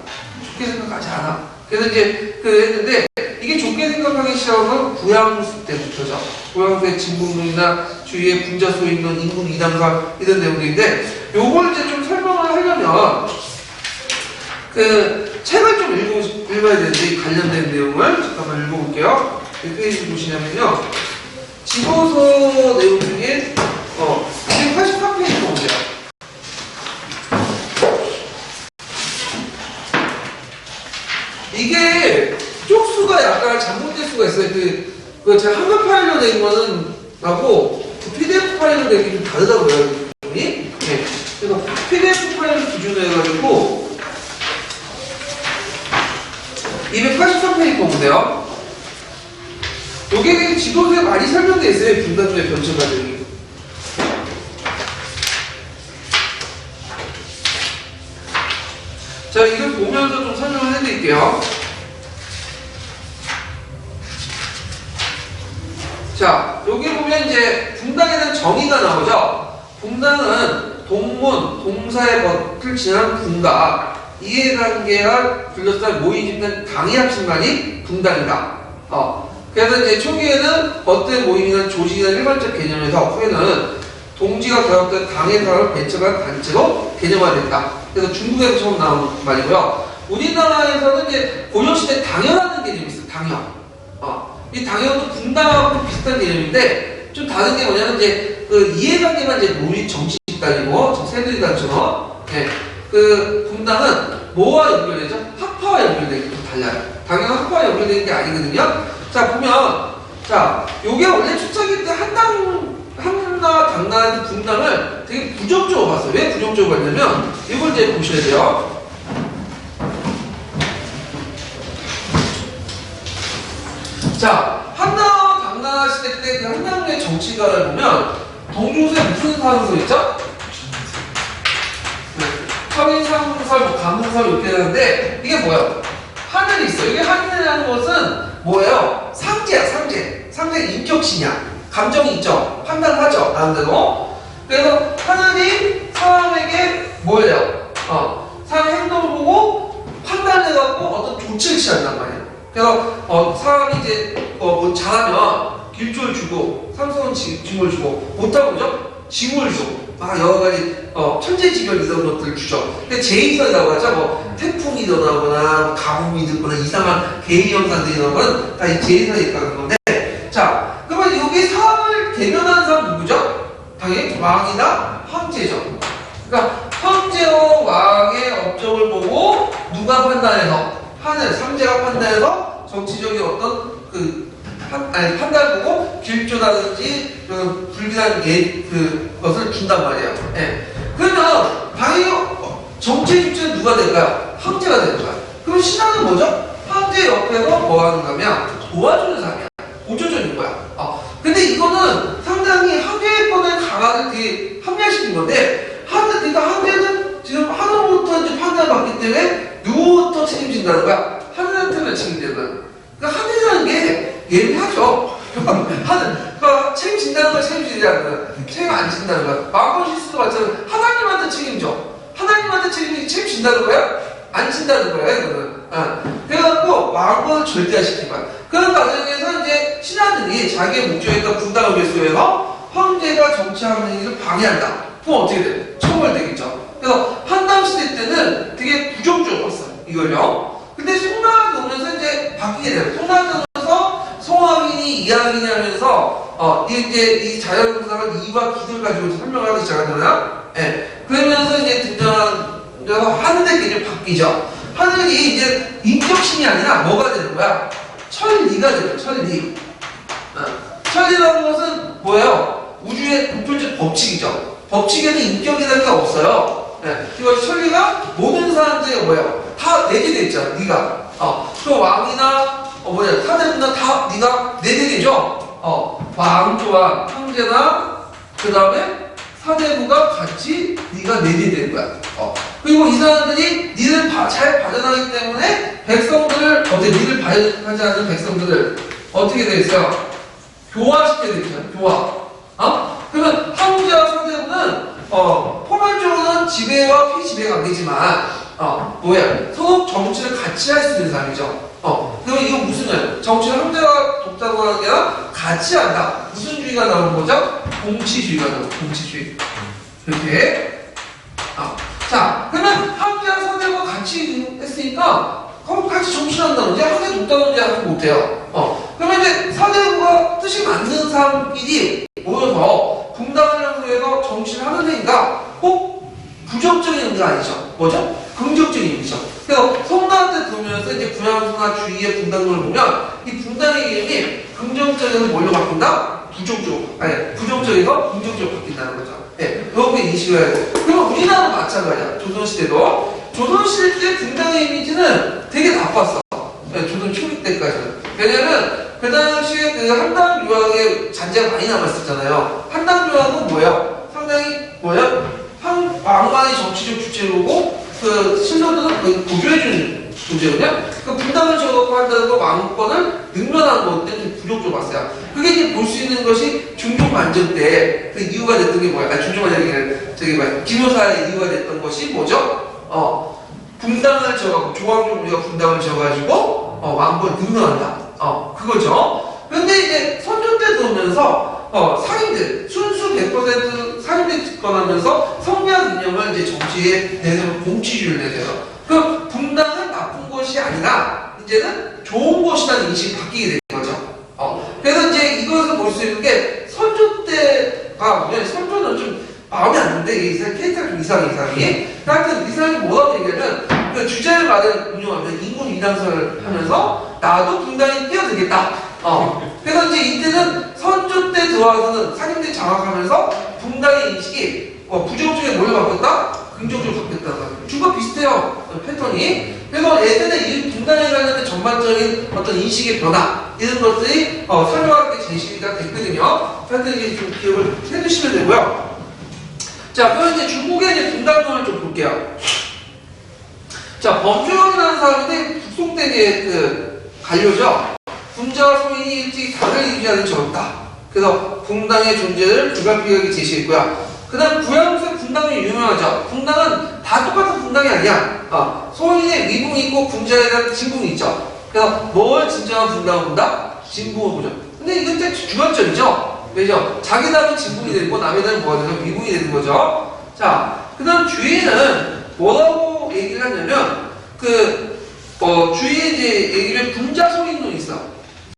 좋게 생각하지 않아. 그래서 이제 했는데 이게 좋게 생각하기 시작한 건 구양수 때부터죠. 구양수의 진국론이나 주위에 분자소 있는 인국 이당사 이런 내용들인데 요걸 이제 좀 설명을 하려면 그 책을 좀 읽어야 되는데 이 관련된 내용을 잠깐만 읽어볼게요. 몇 페이지 보시냐면요. 지도서 내용 중에 283페이지 보세요. 이게 쪽수가 약간 잘못될 수가 있어요. 그 제가 한글 파일로 된 거는 하고 그 PDF 파일로 된 게 좀 다르다고요. 이 네. 그래서 PDF 파일을 기준으로 해가지고 283페이지 거 보세요. 요게 지도서에 많이 설명되어 있어요. 분단도의 변천 과정이. 자, 이걸 보면서 좀 설명을 해드릴게요. 자, 여기 보면 이제 분당에 대한 정의가 나오죠. 분당은 동문, 동사의 겉을 지난 분당, 이해관계가 둘러싼 모임 집단 당의 합심만이 분당이다. 그래서 이제 초기에는 겉의 모임이나 조직이나 일반적 개념에서 후에는 동지가 결합된 당의 사람을 배척한 단체로 개념화됐다. 그래서 중국에서 처음 나온 말이고요. 우리나라에서는 이제 고려시대 당연하는 개념이 있어요. 당연. 이 당연도 분당하고 비슷한 개념인데 좀 다른 게 뭐냐면 이제 그 이해관계만 이제 우리 정치 집단이고 새누리당처럼 그 분당은 뭐와 연결되죠? 학파와 연결되는 게 달라요. 당연한 학파와 연결되는 게 아니거든요. 자 보면 자 요게 원래 초창기 때 한나 당나라는 분당을 되게 부정적으로 봤어요. 왜 부정적으로 봤냐면 이걸 이제 보셔야 돼요. 자 한나와 당나라 시대 때 그 한나라의 정치가를 보면 동조세 무슨 사상서 있죠? 서인상설, 뭐 감흥설 이렇게 되는데 이게 뭐야? 하늘이 있어. 이게 하늘이라는 것은 뭐예요? 상제야, 상제. 상제 인격신이야. 감정이 있죠. 판단하죠. 나름대로. 그래서 하늘이 사람에게 뭐예요? 사람의 행동을 보고 판단해갖고 어떤 조치를 취한단 말이에요. 그래서 사람이 이제 뭐 잘하면 길조를 주고 삼성은 징을 주고 못하면 뭐죠? 징을 주고 여러 가지 천재지변 이런 것들을 주죠. 근데 제2선이라고 하죠. 뭐 태풍이 일어나거나 가뭄이 일어나거나 이상한 개인 현상들이 일어나면 다 이 제2선에 있다는 건데 자 그러면 여기 사람을 대변하는 사람 누구죠? 당연히 왕이나 황제죠. 그러니까 황제와 왕의 업적을 보고 누가 판단해서 하늘 삼재가 판단해서 정치적인 어떤 판단을 보고 길조라든지 그런 불길한 그것을 준단 말이에요. 그러면 당연히 정치의 주체는 누가 될까요? 황제가 되는 거야. 그럼 신하는 뭐죠? 황제 옆에서 뭐 하는 거냐? 도와주는 사람이야. 보조적인 거야. 근데 이거는 상당히 황제권의 강화를 되게 합리화시킨 건데 그러니까 황제는 지금 하늘부터 이제 판단을 받기 때문에 누구부터 책임진다는 거야? 하늘한테만 책임지는 거야. 그러니까 하늘이라는 게 예리하죠. 하늘. 그러니까 책임진다는 걸 책임지지 않는 거야. 책임 안 진다는 거야. 마음껏 실수도 마찬가지로 하나님한테 책임져. 하나님한테 책임진다는 거야? 안 진다는 거야, 이거는. 그래갖고 마음껏 절대화시킨 거야. 그런 과정에서 이제 신하들이 자기의 목적에 분당을 배수해서 황제가 정치하는 일을 방해한다. 그럼 어떻게 돼? 처벌되겠죠. 그래서 한당 시대 때는 되게 부정적으로 봤어요. 이걸요. 근데 송나라가 오면서 이제 바뀌게 돼요. 송나라가 오면서 송하민이 이하민이 하면서 이제 이 자연상을 이와 기를 가지고 설명을 하기 시작하잖아요. 그러면서 이제 등장하면서 하늘의 개념이 바뀌죠. 하늘이 이제 인격신이 아니라 뭐가 되는 거야? 천리가 되는 거야. 천리. 천리라는 것은 뭐예요? 우주의 공통적 법칙이죠. 법칙에는 인격이라는 게 없어요. 이거 천리가 모든 사람들이 뭐예요? 다 내재돼 있잖아. 네가. 또 왕이나 사대부나 다 네가 내재되죠. 왕조와 황제나 그 다음에 사대부가 같이 네가 내재되는 거야. 그리고 이 사람들이 니를 잘 발전하기 때문에 백성들을 니를 발전하지 않는 백성들을 어떻게 돼 있어요? 교화시켜야 되잖아요. 교화. 그러면 황제와 사대부는 포괄적으로는 물론 지배와 피지배 관계지만 서로 정치를 같이 할 수 있는 사람이죠. 그러면 이거 무슨 말? 정치를 황제와 독자로 하는 게 아니라 같이 한다. 무슨 주의가 나오는 거죠? 공치주의가 나오는 거죠. 공치주의. 이렇게. 자, 그러면 황제와 사대가 같이 했으니까 그럼 같이 정치를 한다든지 황제 독자든지 하지 못해요. 그러면 이제 사대부가 뜻이 맞는 사람끼리 모여서 분당하려고 해서 정치를 하는 데니까 꼭 부정적인 의미가 아니죠. 뭐죠? 긍정적인 의미죠. 그래서 성나한테 들으면서 이제 분양수나 주위의 분당론을 보면 이 분당의 이름이 긍정적에서 뭘로 바뀐다? 부정적에서 긍정적으로 바뀐다는 거죠. 네, 여러분 인식을 해야 돼요. 그럼 우리나라도 마찬가지야. 조선시대도. 조선시대 때 분당의 이미지는 되게 나빴어. 네, 조선 초기 때까지는. 왜냐면 그 당시에 그 한당 유학에 잔재가 많이 남았었잖아요. 한당 유학은 뭐예요? 상당히 뭐예요? 왕만의 정치적 주체로고 그 신도들은 거의 보조해주는 존재거든요. 그 분당을 지어갖고 한다는 거 왕권을 능멸하는 건데 좀 부정적으로 봤어요. 그게 이제 볼 수 있는 것이 중종만정 때 그 이유가 됐던 게 뭐야? 중종만정이 저기 뭐야? 기묘사의 이유가 됐던 것이 뭐죠? 분당을 지어갖고 조광종 우리가 분당을 지어가지고 왕권을 능멸한다. 그거죠. 근데 이제 선조 때 들어오면서 상인들 순수 100% 상인들이 집권하면서 성리학 이념을 이제 정치에 내세우고 공치주의를 내세요. 그 분당은 나쁜 것이 아니라 이제는 좋은 것이라는 인식이 바뀌게 되는 거죠. 그래서 이제 이것을 볼 수 있는 게 선조 때가 뭐냐, 선조는 좀 마음에 안 드는데 이 캐릭터가 좀 이상이. 하여튼 이 사람이 뭐라고 얘기하면 그 주제를 말을 운용하면 인군 이당설을 하면서 나도 분당에 뛰어들겠다. 그래서 이제 이때는 선조 때 들어와서는 상인들이 장악하면서 분당의 인식이 부정적에 뭘로 바뀌었다? 긍정적으로 바뀌었다는 거예요. 주가 비슷해요. 패턴이. 그래서 예전에 이 분당에 관련된 전반적인 어떤 인식의 변화 이런 것들이 설명하게 제시가 됐거든요. 하여튼 이제 좀 기억을 해두시면 되고요. 자, 그럼 이제 중국의 이제 분당론을 좀 볼게요. 자, 범주영이라는 사람인데 북송 때 이제 그 관료죠. 군자와 소인이 일찍 다를 유지하는 적없다. 그래서 분당의 존재를 불가피하게 제시했고요. 그 다음 구양수의 분당이 유명하죠. 분당은 다 똑같은 분당이 아니야. 소인의 위궁이 있고 군자에 대한 진궁이 있죠. 그래서 뭘 진정한 분당을 본다? 진궁을 보죠. 근데 이건 진짜 주관점이죠. 왜죠? 자기 답은 진궁이 되고 남의 답은 뭐가 되죠? 위궁이 되는 거죠. 자, 그 다음 주위에는 뭐라고 얘기를 하냐면 주위에 이제 얘기를 분자 소인론이 있어.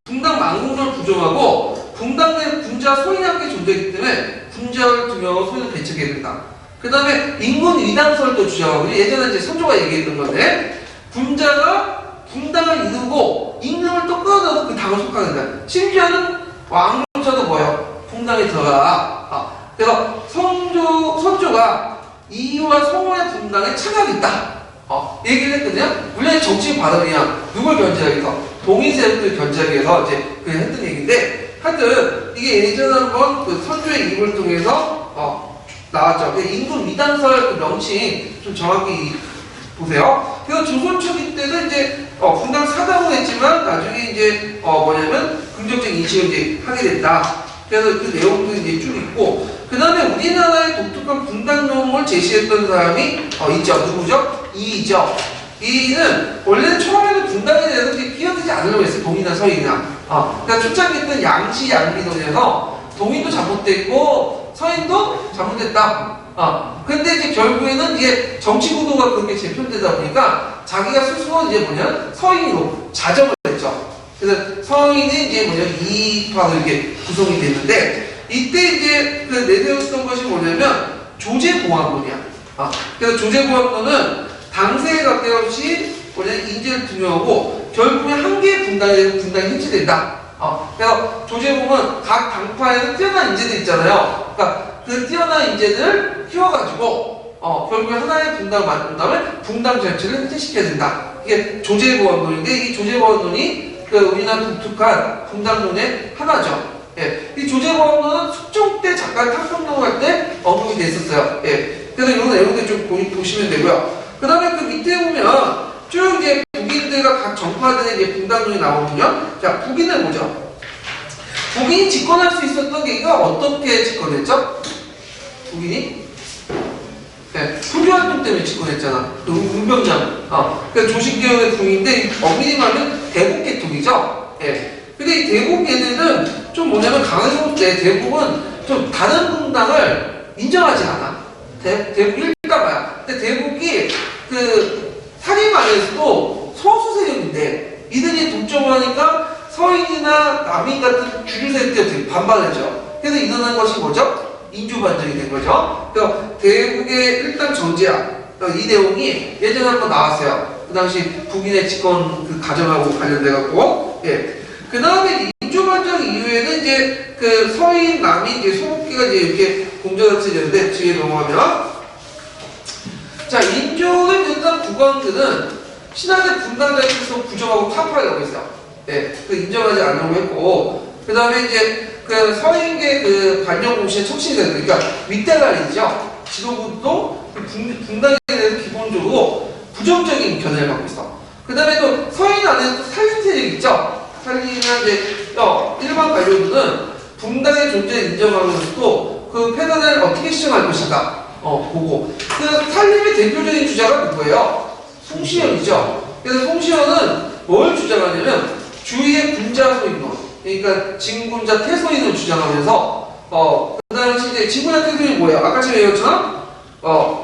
분당 만궁론을 부정하고 분당 내 분자 소인이 함께 존재했기 때문에 분자를 두명하고 소인을 배척해야 된다. 그 다음에 인군 위당설도 주장하고 예전에 이제 선조가 얘기했던 건데 분자가 분당을 이루고 임금을 또 끌어내서 그 당을 속하게 된다. 심지어는 왕조차도 뭐예요? 분당에 들어가. 그래서 선조가 이유와 성원의 분당에 착각이 있다. 얘기를 했거든요. 물론 정치인 발언이야. 누굴 견제하기 위해서? 동인세력들 견제하기 위해서 이제 그냥 했던 얘기인데 하여튼 이게 예전에 한번 그 선조의 입을 통해서 나왔죠. 인군 위당설 그 명칭 좀 정확히 보세요. 그래서 조선 초기 때도 이제 분당 사당을 했지만 나중에 이제 뭐냐면 긍정적인 인식을 이제 하게 됐다. 그래서 그 내용도 이제 쭉 있고 그 다음에 우리나라의 독특한 분당론을 제시했던 사람이 있죠. 누구죠? 이이죠. 이는 원래는 처음에는 분당에 대해서 끼어들지 않으려고 했어요. 동이나 서인이나. 그러니까 초창기 때는 양시 양비론에서 동인도 잘못됐고 서인도 잘못됐다. 근데 이제 결국에는 이게 정치 구도가 그렇게 재편되다 보니까 자기가 스스로 이제 뭐냐 서인으로 자정을 했죠. 그래서 서인이 이제 뭐냐 이파로 이렇게 구성이 됐는데 이때 이제 그 내세웠던 것이 뭐냐면 조제보안론이야. 그래서 조제보안론은 당세에 가까이 뭐냐 인재를 두명하고 결국에 한 개의 분당이 해체된다. 그래서 조제보면 각 당파에는 뛰어난 인재들 있잖아요. 그러니까 그 뛰어난 인재들을 키워가지고 결국에 하나의 분당을 만든 다음에 분당 전체를 해체시켜야 된다. 이게 조제보안론인데 이 조제보안론이 그 우리나라 독특한 분당론의 하나죠. 예, 이 조제보안론은 숙종 때 잠깐 탕평론할 때 언급이 됐었어요. 예, 그래서 이런 내용들 좀 보시면 되고요. 그 다음에 그 밑에 보면 쭉 이제 북인들과 각 정파들의 이제 분당론이 나오면요. 자, 북인을 보죠. 북인이 집권할 수 있었던 계기가 어떻게 집권했죠? 북인이? 예, 불교활동 때문에 집권했잖아. 그 운병장. 그러니까 조신계열의 궁인데 엄밀히 말하면 대국계통이죠. 예. 근데 이 대국 얘네는 좀 뭐냐면 강해서때 대국은 좀 다른 분당을 인정하지 않아. 대국 일가봐야. 근데 대국이 그 사림 안에서도 소수 세력인데 이들이 독점하니까 서인이나 남인 같은 주류 세력들이 되게 반발하죠. 그래서 일어난 것이 뭐죠? 인조 반정이 된 거죠. 그래서 대국의 일단 정제야. 이 내용이 예전에 한번 나왔어요. 그 당시 북인의 집권 그 가정하고 관련돼 갖고. 예. 그 다음에 인조 반정 이후에는 이제 그 서인, 남인 이제 소국기가 이제 이렇게 공존하게 되는데 뒤에 넘어가면 자 인조는 일단 국왕들은 신하들 분당자에서 부정하고 타파하려고 했어요. 네, 그 인정하지 않으려고 했고 그 다음에 이제 그 서인계 그 반영공신의 척신들 그러니까 윗대가리죠. 지도부도 분당에 대해서 기본적으로 부정적인 견해를 갖고 있어. 그 다음에 또 서인 안에서 또 살림 세력이 있죠. 살림이나 이제 일반 관료들은 분당의 존재를 인정하면서도 그 패단을 어떻게 시정할 것인가 보고 그 살림의 대표적인 주자가 누구예요? 송시현이죠. 그래서 송시현은 뭘 주장하냐면 주위의 군자 소인론 그러니까 진군자 태소인을 주장하면서 그 당시 이제 진군자 태소인이 뭐예요? 아까 제가 얘기했잖아?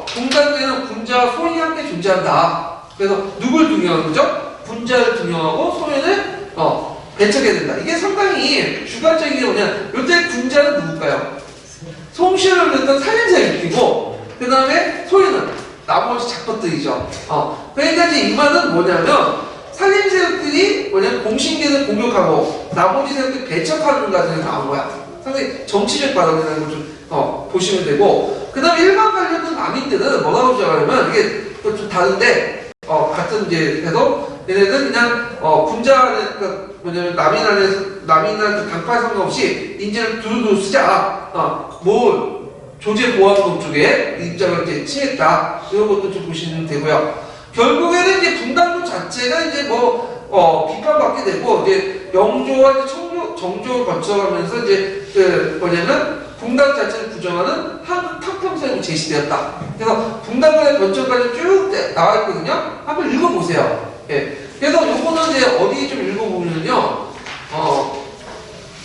분당에는 군자 소인이 함께 존재한다. 그래서 누굴 등용하는 거죠? 군자를 등용하고 소인을 배척해야 된다. 이게 상당히 주관적인 게 뭐냐? 요때 군자는 누굴까요? 송시현을 일단 살림사에 입히고 그 다음에 소인은 나머지 작것들이죠. 그러니까 이제 이 말은 뭐냐면 살림세력들이 뭐냐면 공신계를 공격하고 나머지 세력들이 배척하는 과정이 나온 거야. 상당히 정치적 발언이라는 걸 좀 보시면 되고 그 다음에 일반 관련된 남인들은 뭐라고 주장하냐면 이게 좀 다른데 같은 이제 해도 얘네들 그냥 군자 그 뭐냐면 남인한테 당파에 상관없이 인재를 두루두루 쓰자. 뭘 조제보안법 쪽에 입장을 이제 취했다. 이런 것도 좀 보시면 되고요. 결국에는 이제 분당도 자체가 이제 비판받게 되고 이제 영조와 이제 정조를 거쳐가면서 이제 그 뭐냐면 분당 자체를 부정하는 한국 탕평성이 제시되었다. 그래서 분당간의 번쩍까지 쭉 나와 있거든요. 한번 읽어보세요. 예. 그래서 요거는 이제 어디 좀 읽어보면요.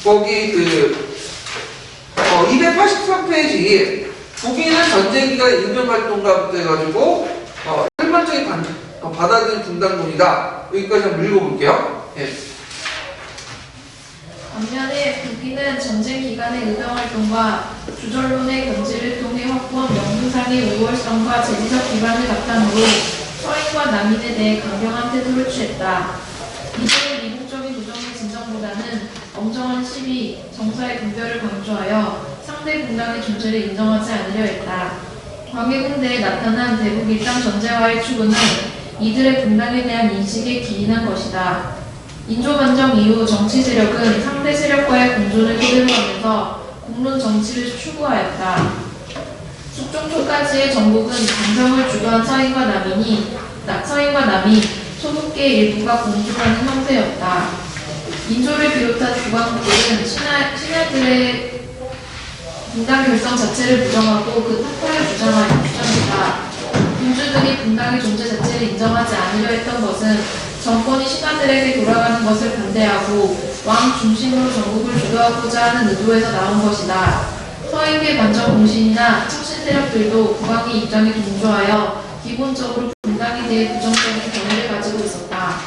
거기 283페이지 북인은 전쟁기간에 인명활동가부터 해가지고 일반적인 받아들인 분당론이다. 여기까지 한번 읽어볼게요. 예. 반면에 북인은 전쟁 기간의 의병활동과 주절론의 견지를 통해 확보한 명분상의 우월성과 재지적 기반을 바탕으로 서인과 남인에 대해 강경한 태도를 취했다. 이들은 미국적인 부정의 진정보다는 엄정한 시비, 정사의 분별을 강조하여 상대 분당의 존재를 인정하지 않으려 했다. 광해군대에 나타난 대북 일당 전제와의 추구는 이들의 분당에 대한 인식에 기인한 것이다. 인조반정 이후 정치 세력은 상대 세력과의 공존을 토대로 하면서 국론 정치를 추구하였다. 숙종 초까지의 정복은 반정을 주도한 서인과 남이 소속계 일부가 공존하는 형태였다. 인조를 비롯한 국왕국들은 신하들의 분당 결성 자체를 부정하고 그 타파를 주장했다. 군주들이 분당의 존재 자체를 인정하지 않으려 했던 것은 정권이 신하들에게 돌아가는 것을 반대하고 왕 중심으로 전국을 주도하고자 하는 의도에서 나온 것이다. 서인계 반정 공신이나 척신 세력들도 국왕의 입장에 동조하여 기본적으로 분당에 대해 부정적인 견해를 가지고 있었다.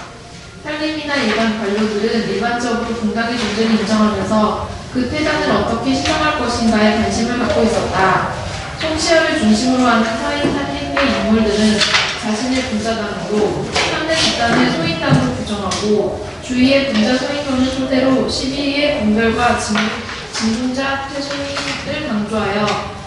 살림이나 일반 관료들은 일반적으로 분당의 존재를 인정하면서 그 퇴장을 어떻게 시정할 것인가에 관심을 갖고 있었다. 송시열을 중심으로 하는 서인 살림계 인물들은 자신의 군자당으로 상대 집단을 소인당으로 부정하고 주위의 군자 소인론을 토대로 시비의 분별과 진군자 태소인을 강조하여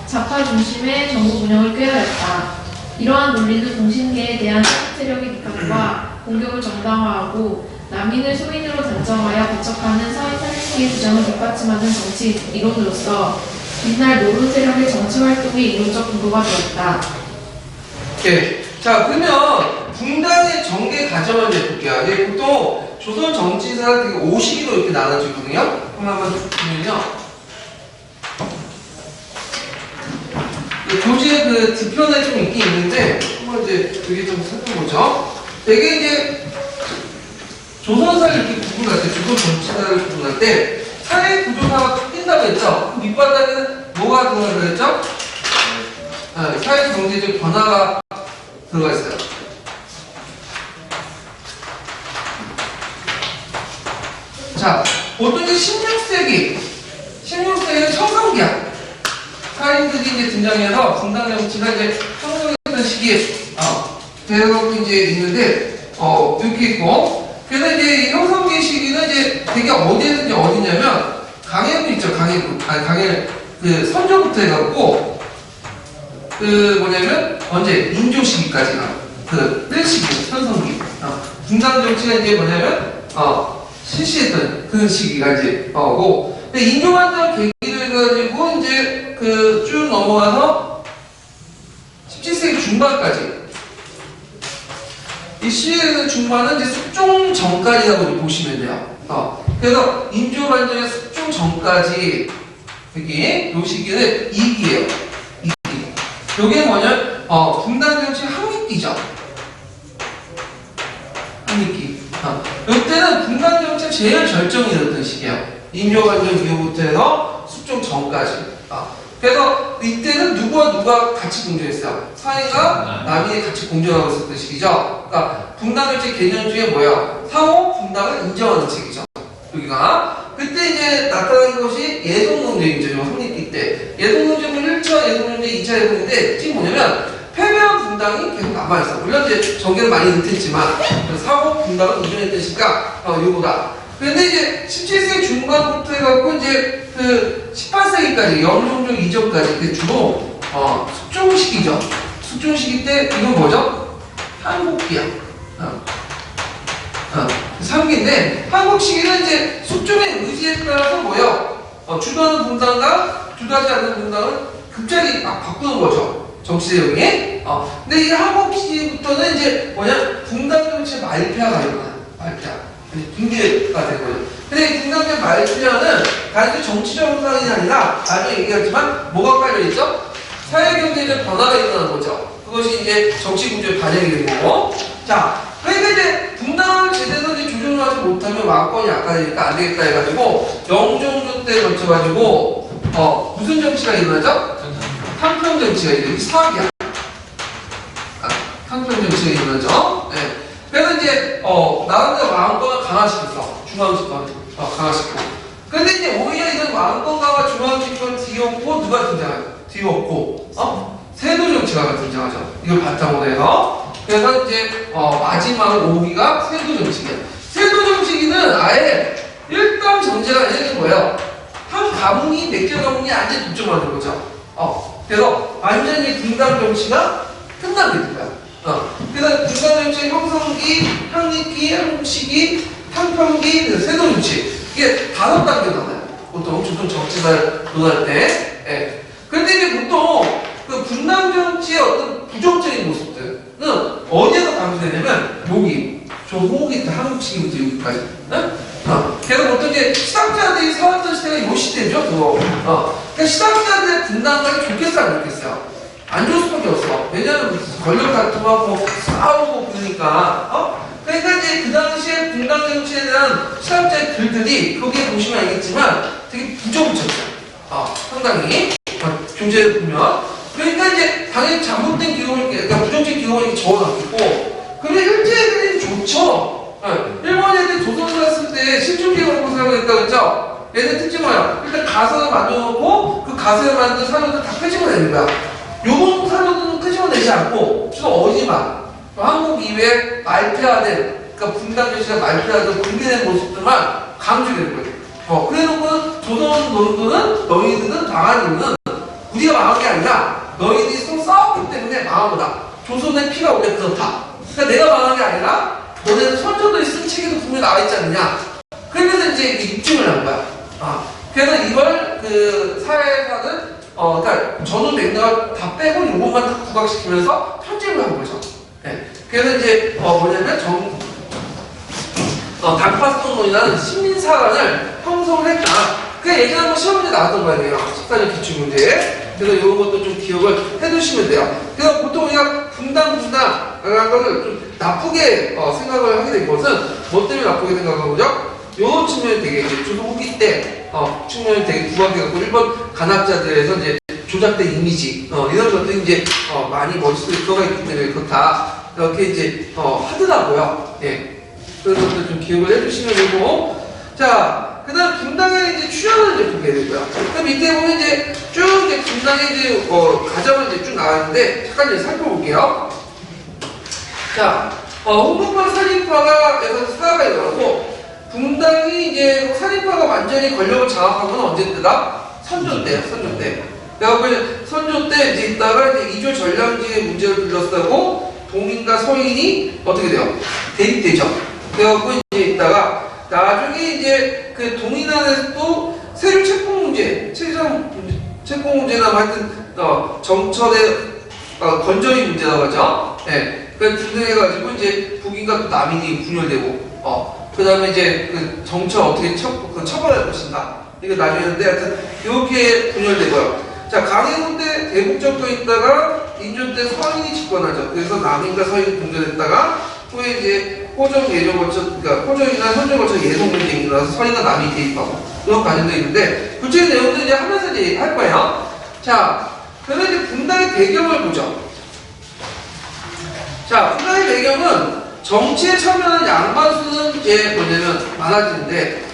좌파 중심의 정부 운영을 꾀하였다. 이러한 논리는 공신계에 대한 상업 세력의 비판과 공격을 정당화하고 남인을 소인으로 단정하여 배척하는 서인 살림계의 주장을 뒷받침하는 정치 이론으로서 이날 노론 세력의 정치 활동의 이론적 근거가 되었다. 예. 자, 그러면 분당의 정계 과정을 이제 볼게요. 이제 보통 조선 정치사를 되게 50기로 이렇게 나눠지거든요. 한번 쭉 보면요. 교재 그 뒤편에 좀 있긴 있는데 한번 이제 여기 좀 살펴보죠. 되게 이제 조선사를 이렇게 구분할 때, 조선 정치사를 구분할 때 사회 구조사가 바뀐다고 했죠. 그 밑바닥에는 뭐가 들어가고 했죠? 사회 경제적 변화가 들어가 있어요. 자, 보통 이제 16세기는 청산기야. 사인들이 이제 등장해서 분당 정치가 이제 형성했던 시기에 되고 이제 있는데 이렇게 있고, 그래서 이제 이 형성기 시기는 이제 되게 어디에든지 어디냐면 강해도 있죠. 강해 그 선조부터 해갖고 그 뭐냐면 언제 인조 시기까지가 그 1시기 현성기. 분당 정치가 이제 뭐냐면 실시했던 그 시기가 이제 고, 근데 인조반전 계기를 가지고 이제 그 쭉 넘어가서 17세기 중반까지, 이 시기의 중반은 이제 숙종 전까지라고 보시면 돼요. 그래서 인조반전의 숙종 전까지 여기 요 시기는 2기예요. 2기. 요게 뭐냐? 분당 정치 항립기죠. 항립기. 이때는 분당 정치 제일 절정이 일었던 시기예요. 인조반전 이후부터 해서 숙종 전까지. 그래서 이때는 누가 같이 공존했어요? 사회가 남이 같이 공존하고 있었던 시기죠. 그러니까 분당 정치 개념 중에 뭐예요? 상호 분당을 인정하는 시기죠. 여기가 그때 이제 나타난 것이 예동논쟁이죠. 항립기 때 예동논쟁은 1차 예동논쟁, 2차 예동인데 지금 뭐냐면 패배한 분당이 계속 남아있어. 물론 이제 전개를 많이 못했지만 상호 분당을 인정했던 시기가 요거다. 근데 이제 17세기 중반부터 해갖고 이제 그 18세기까지 영종종 이전까지 그 주로 숙종 시기죠. 숙종 시기 때 이건 뭐죠? 한국기야. 3기인데 한국 시기는 이제 숙종의 의지에 따라서 뭐예요? 주도하는 분당과 주도하지 않는 분당은 급작이 막 바꾸는 거죠. 정치 내용이. 근데 이 한국 시기부터는 이제 뭐냐? 분당 정치의 말폐화가 일어나요. 말폐화. 붕괴가 된 거죠. 근데 이 분당의 말폐화는 단지 정치적 현상이 아니라 나중에 얘기하지만 뭐가 깔려있죠? 사회경제적 변화가 일어나는 거죠. 그것이 이제 정치 구조의 반영이 된 거고. 자, 그러니까 이제 분당을 제대로 이제 조정하지 못하면 왕권이 약화되니까 안 되겠다 해가지고 영종조 때 걸쳐가지고 무슨 정치가 일어나죠? 탕평 정치가 일어나죠. 사학이야. 탕평 정치가 일어나죠. 네. 그래서 이제 나름대로 왕권을 강화시켰어. 중앙집권 강화시키고. 근데 이제 오히려 이런 왕권 강화 중앙집권 뒤엎고 누가 등장해요? 뒤엎고 세도 정치가 등장하죠. 이걸 바탕으로 해서. 그래서 이제 마지막 5기가 세도 정치기야. 세도 정치기는 아예 일당 정제가 되는 거예요. 한 가문이 몇 개 가문이 완전히 독점하는 거죠. 그래서 완전히 분당 정치가 끝나게 된 거야. 그래서 분당 정치의 형성기, 항립기, 한국시기, 탕평기, 세도 정치, 이게 5단계 나와요. 보통 조선 정치사를 논할 때. 예. 근데 이제 보통 그 분당 정치의 어떤 부정적인 모습들은 어디에서 방지되냐면 여기 저 호기 때 한국시기부터 여기까지. 그래서 보통 이제 시당자들이 살았던 시대가 이 시대죠. 그러니까 시당자들의 분당까지 좋게 살지 못했어요. 안 좋을 수밖에 없어. 왜냐면 권력 다툼하고 싸우고 그러니까. 그러니까 이제 그 당시에 분당 정치에 대한 시당자의 글들이 거기에 보시면 알겠지만 되게 부정적이에요. 상당히 교재를 보면. 그러니까 이제 당연히 잘못된 기록을, 그러니까 부정적 기록을 이렇게 적어놨고, 근데 일제 애들이 좋죠. 일본 애들이 조선을 갔을 때 신중기록을 공사하고 했다고 했죠. 얘들 특징 뭐야? 일단 가설을 만들어놓고 그 가설을 만든 사료들 다 끄집어내는 거야. 요번 사료들은 끄집어내지 않고 주로 어디만 한국 이외에 말폐화된, 그러니까 분당 정치가 말폐화된 붕괴된 모습들만 강조되는 거예요. 그래놓고 조선 논도는 너희들은 망한 이유는 우리가 망한 게 아니라 너희들이 서로 싸웠기 때문에 망한 거다. 조선의 피가 원래 그렇다. 그러니까 내가 망한 게 아니라 너네는 선조들이 쓴 책에도 분명히 나와있지 않느냐. 그래서 이제 입증을 한 거야. 그래서 이걸 그 사회사는 그러니까 전후 맥락을 다 빼고 요것만 다 부각시키면서 편집을 한 거죠. 네. 그래서 이제 뭐냐면 단파성론이라는 시민사관을 형성을 했다. 그 예전에 한번 시험 문제 나왔던 거 아니에요. 14년 기출문제. 그래서 이런 것도 좀 기억을 해두시면 돼요. 그래서 보통 우리가 분당이라는 거를 좀 나쁘게 생각을 하게 된 것은 뭐 때문에 나쁘게 생각한 거죠? 요 측면이 되게 이제 초등학기 때 측면이 되게 부각해갖고 일본 간학자들에서 이제 조작된 이미지 이런 것들이 이제 많이 머릿속에 들어가 있기 때문에 그렇다 이렇게 이제 하더라고요. 예. 그런 것들 좀 기억을 해주시면 되고 자 그다음 분당에 이제 출연을 이제 보게 되고요. 그럼 밑에 보면 이제 쭉 이제 분당에 이제 과정을 이제 쭉 나왔는데 잠깐 이제 살펴볼게요. 자 홍보판 살인파가에서 사과가 일어나고 분당이 이제 살인파가 완전히 권력을 장악한 건 언제 때다? 선조 때요, 선조 때. 그래갖고 선조 때 이제 있다가 이제 이조 전량지의 문제를 불렀다고 동인과 서인이 어떻게 돼요? 대립되죠. 그래갖고 이제 있다가 나중에 이제 그 동인안에서 또 세율 체포 문제, 체포 문제나 하여튼 정철의 건전이 문제라고 하죠. 예. 그 등등해가지고 이제 북인과 또 남인이 분열되고 그 다음에 이제 그 정처 어떻게 처벌할 것인가 이거 나중에는데 하여튼 이렇게 분열되고요. 자 강해군 때 대북적도 있다가 인조 때 서인이 집권하죠. 그래서 남인과 서인이 공존했다가 후에 이제 호정 예정 거쳐 그러니까 호정이나 현정 거쳐 예성 문제가 일어나서 서인과 남이 대입하고 이런 과정도 있는데 구체적인 내용도 이제 하면서 이제 할 거예요. 자 그러면 이제 분당의 배경을 보죠. 자 분당의 배경은 정치에 참여하는 양반 수는 이제 뭐냐면 많아지는데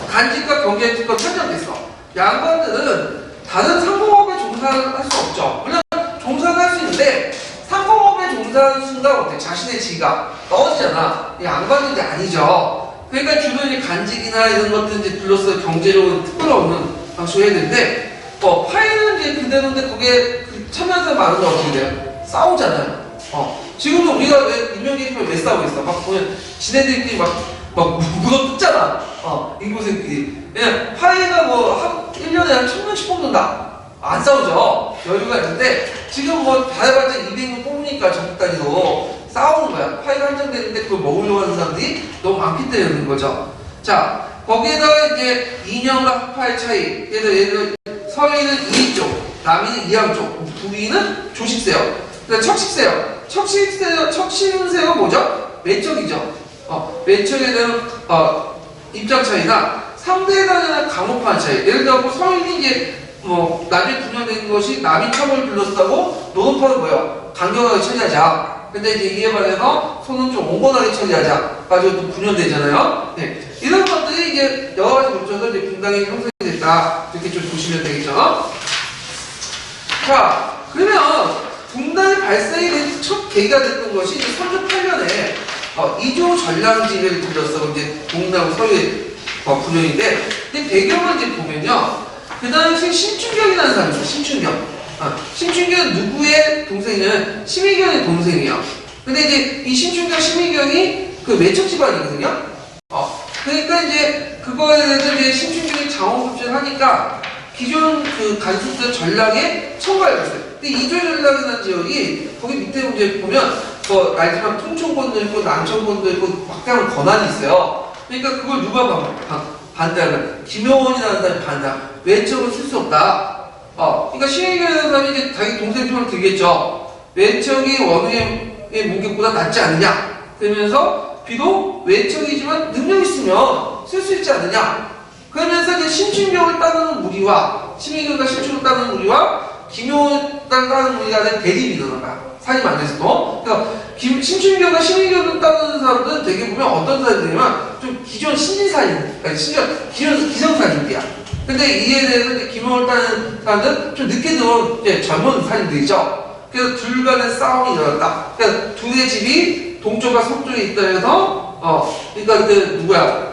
간직과 경제특권 선정됐어. 양반들은 다른 상공업에 종사를 할 수 없죠. 물론 종사를 할 수 있는데 상공업에 종사하는 순간 어때? 자신의 지위가 떨어지잖아. 양반은 이제 아니죠. 그러니까 주로 이제 간직이나 이런 것들 이제 둘러서 경제적으로 특권을 얻는 방식으로 해야 되는데 파이는 이제 그대로인데 거기에 참여하는 사람 많은 건 어떻게 돼요? 싸우잖아요. 지금도 우리가 왜 인명개입을 왜 싸우고 있어? 막 보면 지네들끼리 막 물어뜯잖아. 인구생끼리. 그냥 파이가 뭐 1년에 한 1000명씩 뽑는다. 안 싸우죠. 여유가 있는데 지금 뭐 다해봤자 200명 뽑으니까 전국 단위로 싸우는 거야. 파이가 한정되는데 그걸 먹으려고 하는 사람들이 너무 많기 때문에 그런 거죠. 자 거기에다가 이제 이념과 학파의 차이. 그래서 예를 들어 서인은 이쪽, 남인은 이양 쪽, 북인은 조식세요. 그다음 척식세요. 척식세가 뭐죠? 외척이죠. 외척에 대한 입장 차이나 상대단이나 강호판 차이. 예를 들어 서인이 이제 나중에 분열된 것이 남이 척을 불렀다고 노동파는 뭐예요? 강경하게 처리하자. 근데 이제 이에 반해서 손은 좀 온건하게 처리하자. 가지고 또 분열되잖아요. 네. 이런 것들이 이제 여러 가지 문제에서 이제 분당이 형성이 됐다. 이렇게 좀 보시면 되겠죠. 자, 그러면 분당의 발생이 된 첫 계기가 됐던 것이 이제 선조 8년에 이조 전량지를 들여서 이제 동남 서유의 분열인데, 근데 배경을 이제 보면요. 그 당시에 신춘경이라는 사람이 있어요. 신춘경. 신춘경은 누구의 동생이냐면 심의경의 동생이에요. 근데 이제 이 신춘경, 심의경이 그 외척 집안이거든요. 그러니까 이제 그거에 대해서 이제 신춘경이 장원급제를 하니까 기존 그 간수대 전략에 첨가해 갔어요. 근데 이조 전략이라는 지역이 거기 밑에 이제 보면 알지만 통천권도 있고 남천권도 있고 막대한 권한이 있어요. 그러니까 그걸 누가 반대하면 김효원이라는 사람이 반대하. 외척을 쓸 수 없다. 그러니까 심의경이라는 사람이 이제 자기 동생 편을 들겠죠. 외척이 원우의 문격보다 낫지 않느냐. 그러면서 비록 외척이지만 능력 있으면 쓸 수 있지 않느냐. 그러면서 이제 신춘경을 따르는 무리와 심의경과 신춘을 따르는 무리와 김효원을 따르는 무리가 된 대립이 일어난 거야. 사님 안에서도. 그러니까 신춘경과 심의경을 따르는 사람들은 되게 보면 어떤 사람들이냐면 좀 기존 신진사인, 아니 기존 기성사님들이야. 근데 이에 대해서 이제 김효원을 따르는 사람들은 좀 늦게 들어온 젊은 사님들이죠. 그래서 둘 간의 싸움이 일어났다. 그러니까 둘의 집이 동쪽과 서쪽에 있다 해서 그러니까 그 누구야?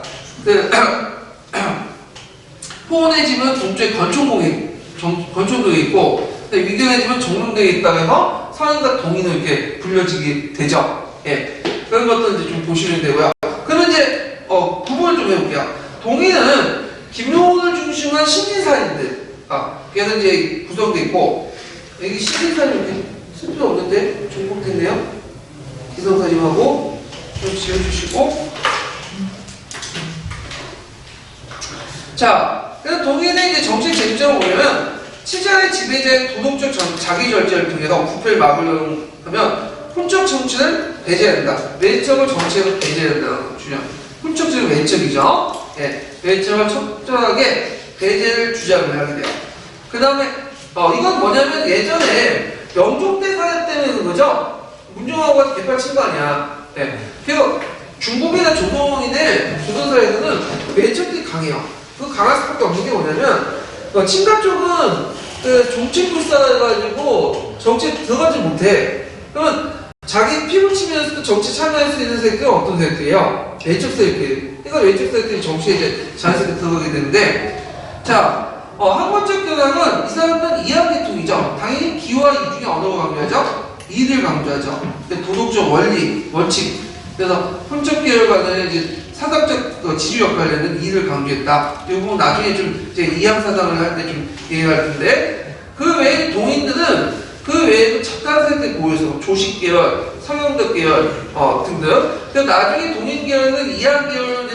호원의 집은 동쪽에 건총동에 있고 위경의 집은 정릉동에 있다고 해서 서인과 동인으로 이렇게 불려지게 되죠. 예. 그런 것도 이제 좀 보시면 되고요. 그러면 이제 구분을 좀 해볼게요. 동인은 김효원을 중심한 신진사인들 그래서 이제 구성되어 있고 여기 신진사님 이렇게 쓸 필요 없는데 중복됐네요. 기성사님하고 좀 지워주시고 자 그래서 동인의 이제 정치 쟁점을 보면 치자의 지배자의 도덕적 자기 절제를 통해서 부패를 막으려고 하면 혼적 정치를 배제해야 된다. 외적을 정치에서 배제해야 된다는 주장. 혼적적인 외적이죠. 예, 외적을 철저하게 배제를 주장을 하게 돼요. 그 다음에 이건 뭐냐면 예전에 영종대 사례 때문에 그런 거죠. 문종하고 개팔 친 거 아니야. 예. 그래서 중국이나 조선인의 조선사회에서는 외적이 강해요. 그 강할 수밖에 없는 게 뭐냐면 친가 쪽은 그 정치불사해가지고 정치에 들어가지 못해. 그러면 자기 피부 치면서도 정치 참여할 수 있는 세력이 어떤 세력이에요? 외적 세력이에요. 그러니까 외적 세력들이 정치에 이제 자연스럽게 들어가게 되는데, 자, 한 번째 경향은 이 사람은 이해계통이죠. 당연히 기와 이 중에 언어가 강조하죠. 이를 강조하죠. 도덕적 원리, 원칙. 그래서 혼적 계열과는 이제 사상적 지주 역할을 하는 이를 강조했다. 이 부분 나중에 좀 이제 이양사상을 할 때 좀 얘기할 텐데, 그 외에 동인들은 그 외에도 작가 세력들 보여서 조식 계열, 성형덕 계열 등등. 그래서 나중에 동인 계열은 이양 계열로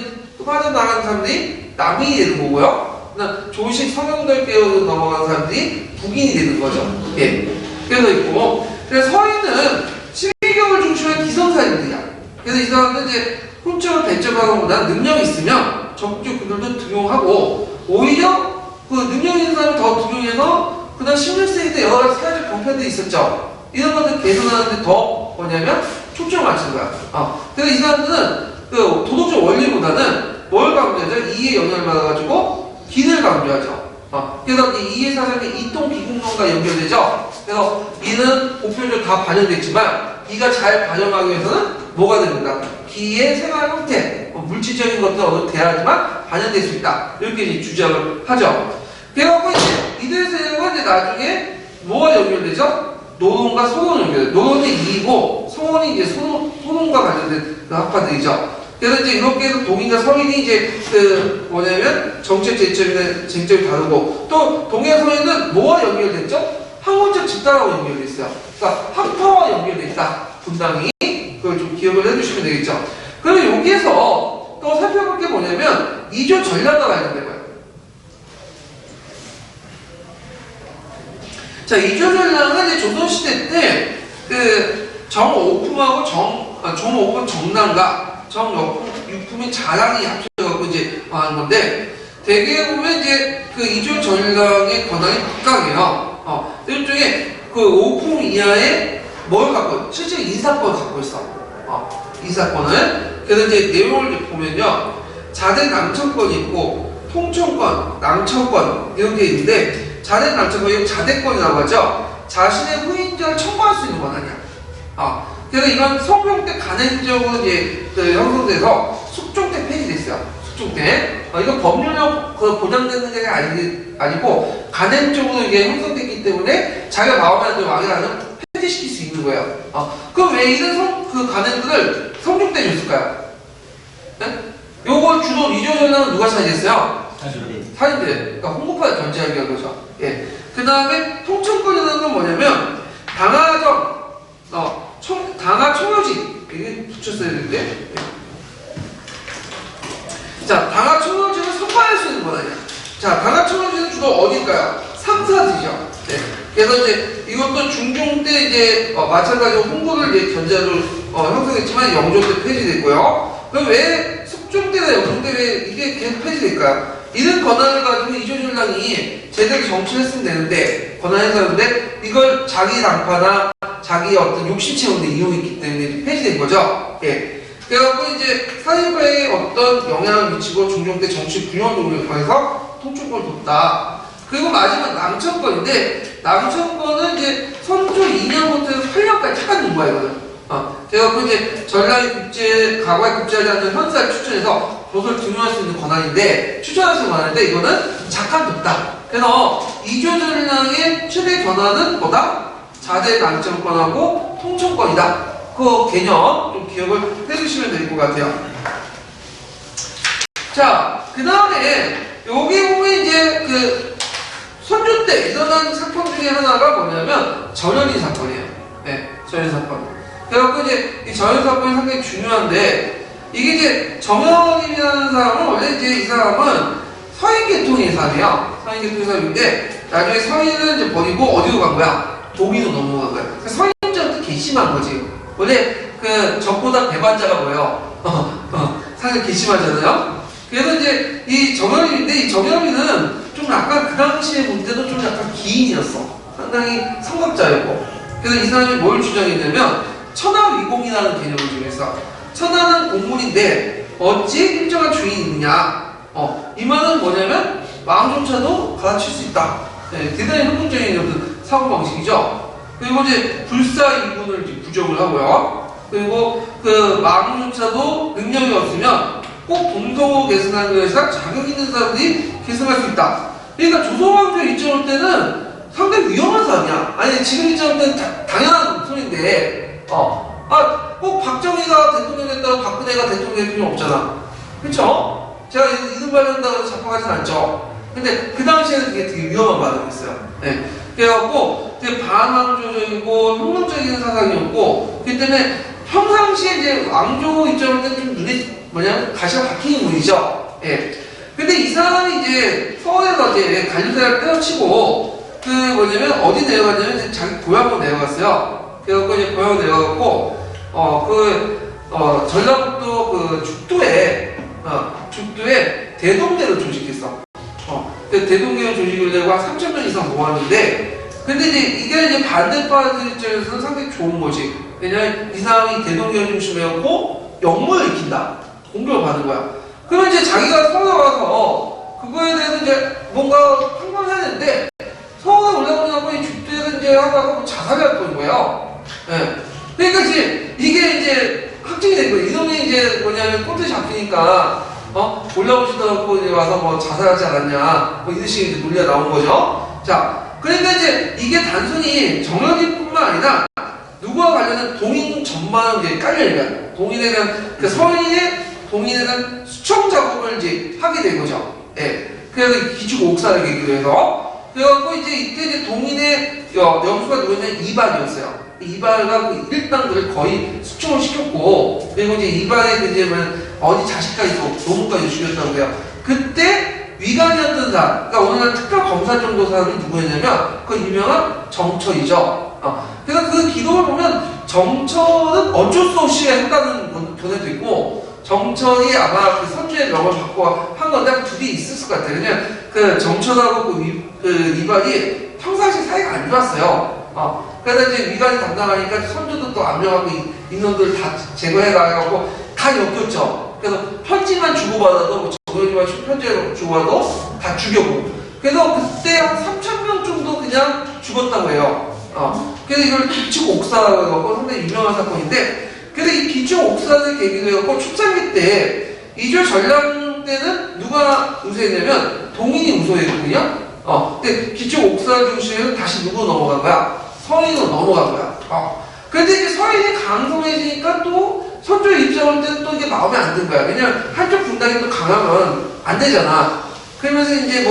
빠져나가는 사람들이 남인이 되는 거고요. 조식 성형덕 계열로 넘어가는 사람들이 북인이 되는 거죠. 예. 그래서 있고, 그래서 서인은 실경을 중심한 기성사람들이야. 그래서 이 사람은 이제 혼적을 배척하기보다 능력이 있으면 적극적으로 그들도 등용하고, 오히려 그 능력 있는 사람을 더 등용해서 그다음 16세기 때 여러 가지 사회적 병폐들이 있었죠. 이런 것들 개선하는데 더 뭐냐면 초점을 맞추는 거야. 그래서 이 사람들은 그 도덕적 원리보다는 뭘 강조하죠? 이의 영향을 받아가지고 기를 강조하죠. 그래서 이 이의 사상이 이통 비공론과 연결되죠. 그래서 이는 보편적으로 다 반영됐지만 이가 잘 반영하기 위해서는 뭐가 됩니다. 기의 생활 형태, 물질적인 것도 어느 대하지만 반영될 수 있다. 이렇게 이제 주장을 하죠. 그래갖고 이제 이들 세력은 이제 나중에 뭐가 연결되죠? 노동과 소동 연결돼. 노동이 이이고 소원이 이제 소동과 관련된 그 학파들이죠. 그래서 이제 이렇게 해서 동인과 서인이 이제 그 뭐냐면 정책 쟁점이 다르고, 또 동인과 서인은 뭐와 연결됐죠? 학문적 집단하고 연결돼 있어요. 그러니까 학파와 연결돼 있다. 분당이 그걸 좀 기억을 해주시면 되겠죠. 그리고 여기에서 또 살펴볼 게 뭐냐면 이조 전략과 관련된 거예요. 자, 이조 전략은 이제 조선시대 때 그 정오품하고 정오품 정남과 정육품의 자랑이 합쳐져갖고 이제 하는 건데, 대개 보면 이제 그 이조 전략의 권한이 각각이에요. 일종의 그 오품 이하에 뭘 갖고 있어? 실제 인사권을 갖고 있어. 인사권을. 그래서 이제 내용을 보면요, 자대 낭천권이 있고 통천권, 낭천권 이런 게 있는데, 자대 낭천권이 자대권이라고 하죠. 자신의 후인자를 청구할 수 있는 권한이야. 그래서 이건 성명 때 간행적으로 이제 형성돼서 숙종 때 폐지됐어요. 숙종 때. 이건 법률로 보장되는 게 아니고 간행적으로 이게 형성됐기 때문에 자기가 마음에 안 들면 왕이라는 폐지시킬 수 있는 거예요. 그럼 왜 이런 그 간행들을 성종 때 줬을까요? 네? 요걸 주로 이조 전략은 누가 차지했어요? 사인들. 그러니까 홍보파를 견제하기 위한 거죠. 예. 그 다음에 통천권이라는 건 뭐냐면 당하정, 당하 총효직 이게 붙였어야 되는데. 예. 자, 당하 총효직을 선발할 수 있는 건 아니야. 자, 당하 총효직은 주로 어딜까요? 상사들이죠. 네. 그래서 이제 이것도 중종 때 이제 마찬가지로 홍보를 이제 견제로 형성했지만 영종 때 폐지됐고요. 그럼 왜 숙종 때나 영종 때 왜 이게 계속 폐지될까요? 이런 권한을 가지고 이조 전략이 제대로 정치를 했으면 되는데, 권한을 했었는데 이걸 자기 당파나 자기 어떤 욕심 채우는 데 이용했기 때문에 폐지된 거죠. 예. 그래갖고 이제 사회에 어떤 영향을 미치고 중종 때 정치 균형을 통해서 통치권을 뒀다. 그리고 마지막 낭천권인데, 낭천권은 이제 선조 2년부터 해서 8년까지 잠깐 둔 거야, 이거는. 그래갖고 이제 전략의 과거에 국제하지 않는 현사를 추천해서 조서를 등용할 수 있는 권한인데, 추천할 수 있는 권한인데, 이거는 잠깐 뒀다. 그래서 이조 전략의 최대 권한은 뭐다? 자대 낭천권하고 통천권이다. 그 개념 좀 기억을 해주시면 될 것 같아요. 자, 그 다음에 여기 보면 이제 그 선조 때 일어난 사건 중에 하나가 뭐냐면 전현인 사건이에요. 네, 전현 사건. 그래갖고 이제 이 전현 사건이 상당히 중요한데, 이게 이제 정현이라는 사람은 원래 이제 이 사람은 서인 계통의 사람이에요. 서인 계통의 사람인데 나중에 서인을 이제 버리고 어디로 간 거야? 동인으로 넘어간 거야. 그러니까 서인전도 괘씸한 거지. 원래 그 적보다 배반자가 뭐예요? 사실 괘씸하잖아요. 그래서 이제 이 정열이인데 이 정열이는 좀 약간 그 당시에 볼 때도 좀 약간 기인이었어. 상당히 성각자였고. 그래서 이 사람이 뭘 주장했냐면 천하위공이라는 개념을 주장했어. 천하는 공물인데 어찌 일정한 주인이 있느냐. 이 말은 뭐냐면 왕조차도 가르칠 수 있다. 네, 대단히 혁명적인 어떤 사고방식이죠. 그리고 이제 불사이분을 이제 부정을 하고요. 그리고 그 왕조차도 능력이 없으면 꼭 동서고 계승하는 것이라 자격 있는 사람들이 계승할 수 있다. 그러니까 조선왕조 입장할 때는 상당히 위험한 사람이야. 아니 지금 입장할 때는 당연한 소리인데 꼭 박정희가 대통령 됐다고 박근혜가 대통령 될 필요 없잖아. 그쵸? 제가 이른바 한다고 해서 잡아가진 않죠. 근데 그 당시에는 그게 되게 위험한 반응이었어요. 네. 그래갖고 되게 반왕조적이고 혁명적인 사상이었고 그 때문에 평상시에 이제 왕조 입장할 때는 좀 눈에 뭐냐면 가시가 박히는 분이죠. 예. 근데 이 사람이 이제 서울에서 이제 관료대를 때려치고 그 뭐냐면 어디 내려갔냐면 이제 자기 고향으로 내려갔어요. 그래갖고 이제 고향으로 내려갔고 전라북도 그 죽도에 대동대를 조직했어. 그 대동대를 조직을 내고 한 3,000명 이상 모았는데 근데 이게 이제 반대파들 입장에서는 상당히 좋은 거지. 왜냐면 이 사람이 대동대를 중심이었고 역모를 익힌다. 공격을 받는 거야. 그러면 이제 자기가 서울에 와서 그거에 대해서 이제 뭔가 판단을 해야 되는데 서울에 올라오냐고 이 죽도에서 이제 하다가 자살할 뻔인 거예요. 예. 그러니까 이제 이게 이제 확정이 된 거예요. 이놈이 이제 뭐냐면 꼴대 잡히니까 올라오지도 않고 이제 와서 뭐 자살하지 않았냐 뭐 이런 식의 이제 논리가 나온 거죠. 자, 그러니까 이제 이게 단순히 정혁이뿐만 아니라 누구와 관련된 동인 전반을 이제 깔려있는 동인에 대한 그 동인에 대한 수청 작업을 이제 하게 된 거죠. 예. 그래서 기축 옥사를 계기로 해서 그래갖고 이때 이제 동인의 영수가 누구냐면 이반이었어요. 이반과 그 일당들을 거의 수청을 시켰고 그리고 이제 이반의 이제 어디 자식까지도 노무까지 죽였다고 해요. 그때 위관이었던 사람, 그러니까 오늘날 특별검사 정도 사람이 누구였냐면 그 유명한 정철이죠. 그래서 그 기록을 보면 정철은 어쩔 수 없이 했다는 견해도 있고 정철이 아마 그 선주의 명을 받고 한 건데 둘이 있을 것 같아요. 왜냐면 그 정철하고 그 이반이 평상시 사이가 안 좋았어요. 그래서 이제 위관이 담당하니까 선주도 또 압력하고 인원들 다 제거해가지고 다 엮였죠. 그래서 편지만 주고받아도 뭐 정영이만 편지를 주고받아도 다 죽여고. 그래서 그때 한 3,000명 정도 그냥 죽었다고 해요. 그래서 이걸 기축옥사라고 해갖고 상당히 유명한 사건인데 그래서 이 기축옥사를 계기로 해갖고 초창기 때 이조 전량 때는 누가 우세했냐면 동인이 우세했거든요. 근데 기축옥사 중심에는 다시 누구 넘어간 거야? 서인으로 넘어간 거야. 그런데 이제 서인이 강성해지니까 또 선조의 입장을 때는 또 이게 마음에 안 든 거야. 왜냐면 한쪽 분당이 또 강하면 안 되잖아. 그러면서 이제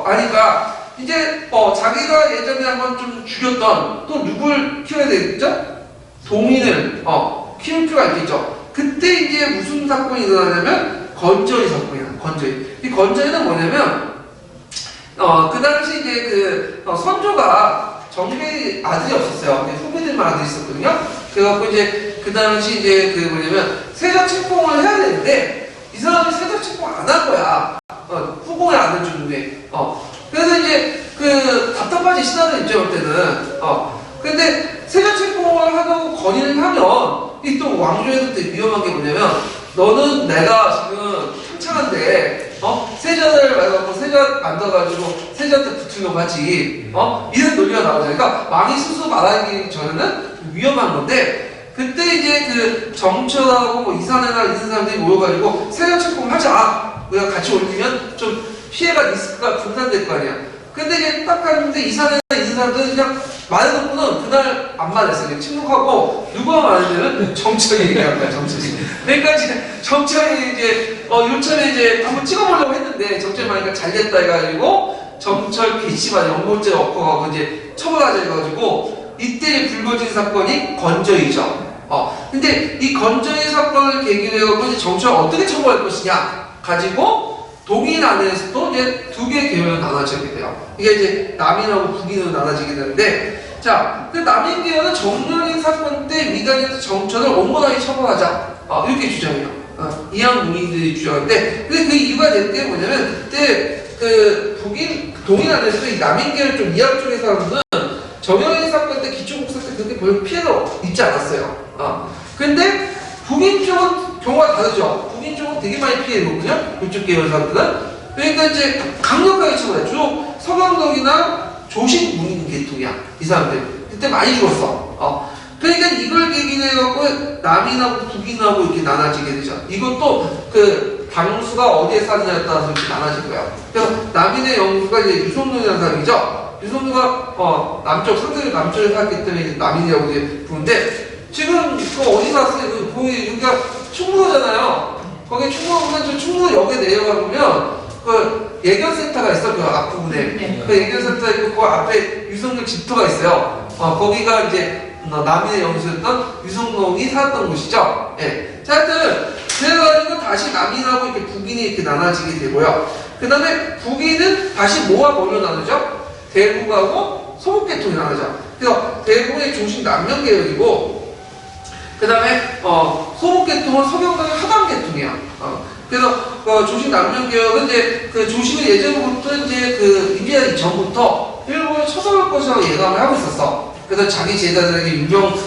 아니까 이제 자기가 예전에 한번 좀 죽였던 또 누굴 키워야 되겠죠? 동인을 키울 필요가 있겠죠. 그때 이제 무슨 사건이 일어나냐면 건조의 사건이야. 건조의. 이 건조의는 뭐냐면 그 당시 이제 그 선조가 정배의 아들이 없었어요. 후배들만 아들이 있었거든요. 그래갖고 이제 그 당시 이제 그 뭐냐면 세자 책봉을 해야 되는데 이 사람이 세자 책봉 안 한 거야. 후공을 안 해주는데. 그래서 이제 그 답답하지 신하들 입장일 때는. 근데 세자 책봉을 하고 건의를 하면 이 또 왕조에도 되게 위험한 게 뭐냐면 너는 내가 지금 창창한데 세자를 말고 세자 만들어가지고 세자한테 붙으려고 하지 이런 논리가 나오잖아요. 그러니까 왕이 스스로 말하기 전에는 위험한 건데 그때 이제 그 정철하고 뭐 이산해나 이런 사람들이 모여가지고 세자 책봉을 하자 우리가 같이 올리면 좀 피해가 리스크가 분산될 거 아니야. 근데 이제 딱 갔는데 이산해나 이런 사람들은 그냥 말해놓고는 그날 안 말했어요. 그냥 침묵하고 누가 말하냐면 정철이 얘기한 거야. 정철이. 그러니까 이제 정철이 이제 요참에 이제 한번 찍어보려고 했는데 정철이 말하니까 잘됐다 해가지고 정철 괘씸한 연골죄 엎어가고 이제 처벌하자 해가지고 이때 불거진 사건이 건조이죠. 근데 이 건조이 사건을 계기로 해가지고 정철을 어떻게 처벌할 것이냐 가지고 동인 안에서도 이제 두 개의 계열로 나눠지게 돼요. 이게 이제 남인하고 북인으로 나눠지게 되는데, 자, 그 남인 계열은 정령의 사건 때 미간에서 정천을 원건하게 처벌하자. 이렇게 주장해요. 이양 문인들이 주장하는데, 근데 그 이유가 될 때 뭐냐면, 그때 그 북인, 동인 안에서도 이 남인 계열 좀 이양 쪽의 사람들은 정령의 사건 때 기초국사 때 그렇게 별 피해가 있지 않았어요. 근데 북인 쪽은 경우가 다르죠. 북인 쪽은 되게 많이 피해거든요. 그쪽 계열 사람들은. 그러니까 이제 강력하게 처벌해. 주로 서강덕이나 조식 문인 계통이야. 이 사람들. 그때 많이 죽었어. 그러니까 이걸 계기로 해갖고 남인하고 북인하고 이렇게 나눠지게 되죠. 이것도 그 당수가 어디에 사느냐에 따라서 이렇게 나눠질 거예요. 그래서 남인의 영수가 이제 유성룡이라는 사람이죠. 유성룡가 남쪽, 상대적으로 남쪽에 살기 때문에 이제 남인이라고 이제 부르는데, 지금 그 어디 갔어요? 거기 여기가 충무로잖아요. 거기 충무로보면 충무역에 내려가 보면 그 예견센터가 있어. 그 앞부분에. 네. 그 예견센터 있고 그 앞에 유성룡 집터가 있어요. 거기가 이제 남인의 영수였던 유성룡이 살았던 곳이죠. 예. 자, 하여튼 그래가지고 다시 남인하고 이렇게 북인이 이렇게 나눠지게 되고요. 그 다음에 북인은 다시 뭐와 뭘로 나누죠? 대북하고 소북계통이 나누죠. 그래서 대북의 중심 남명계열이고, 그 다음에 소북계통은 서경강의 하반계통이야. 그래서 조식 남명계열은 이제 그 조식을 예전부터 이제 그 이비하기 전부터 일본을 쳐서올 것이라고 예감을 하고 있었어. 그래서 자기 제자들에게 유명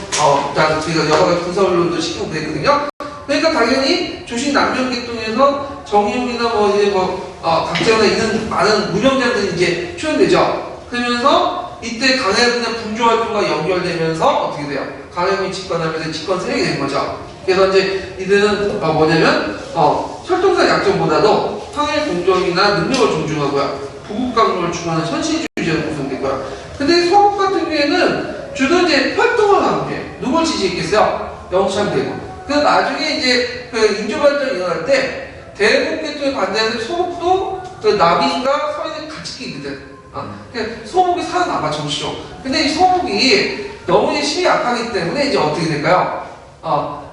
그러니까 여러 가지 군사훈련도 시키고 그랬거든요. 그러니까 당연히 조식 남명계통에서 정의용이나 각제나 이런 많은 무명자들이 이제 출연되죠. 그러면서 이때 강해군의 분주활동과 연결되면서 어떻게 돼요? 강해군이 집권하면서 집권 세력이 된 거죠. 그래서 이제 이들은 뭐냐면 혈통사 약점보다도 황해 공정이나 능력을 존중하고요. 부국강론을 추구하는 현실주의자로 구성되고요. 근데 서북 같은 경우에는 주로 이제 활동을 하는 게 누굴 지지했겠어요? 영창대군. 그래서 나중에 이제 그 인조발전이 일어날 때 대북계통에 반대하는 소북도 그 남인과 서인을 같이 끼거든. 그러니까 소북이 살아남아 정치로. 근데 이 소북이 너무 이제 힘이 약하기 때문에 이제 어떻게 될까요?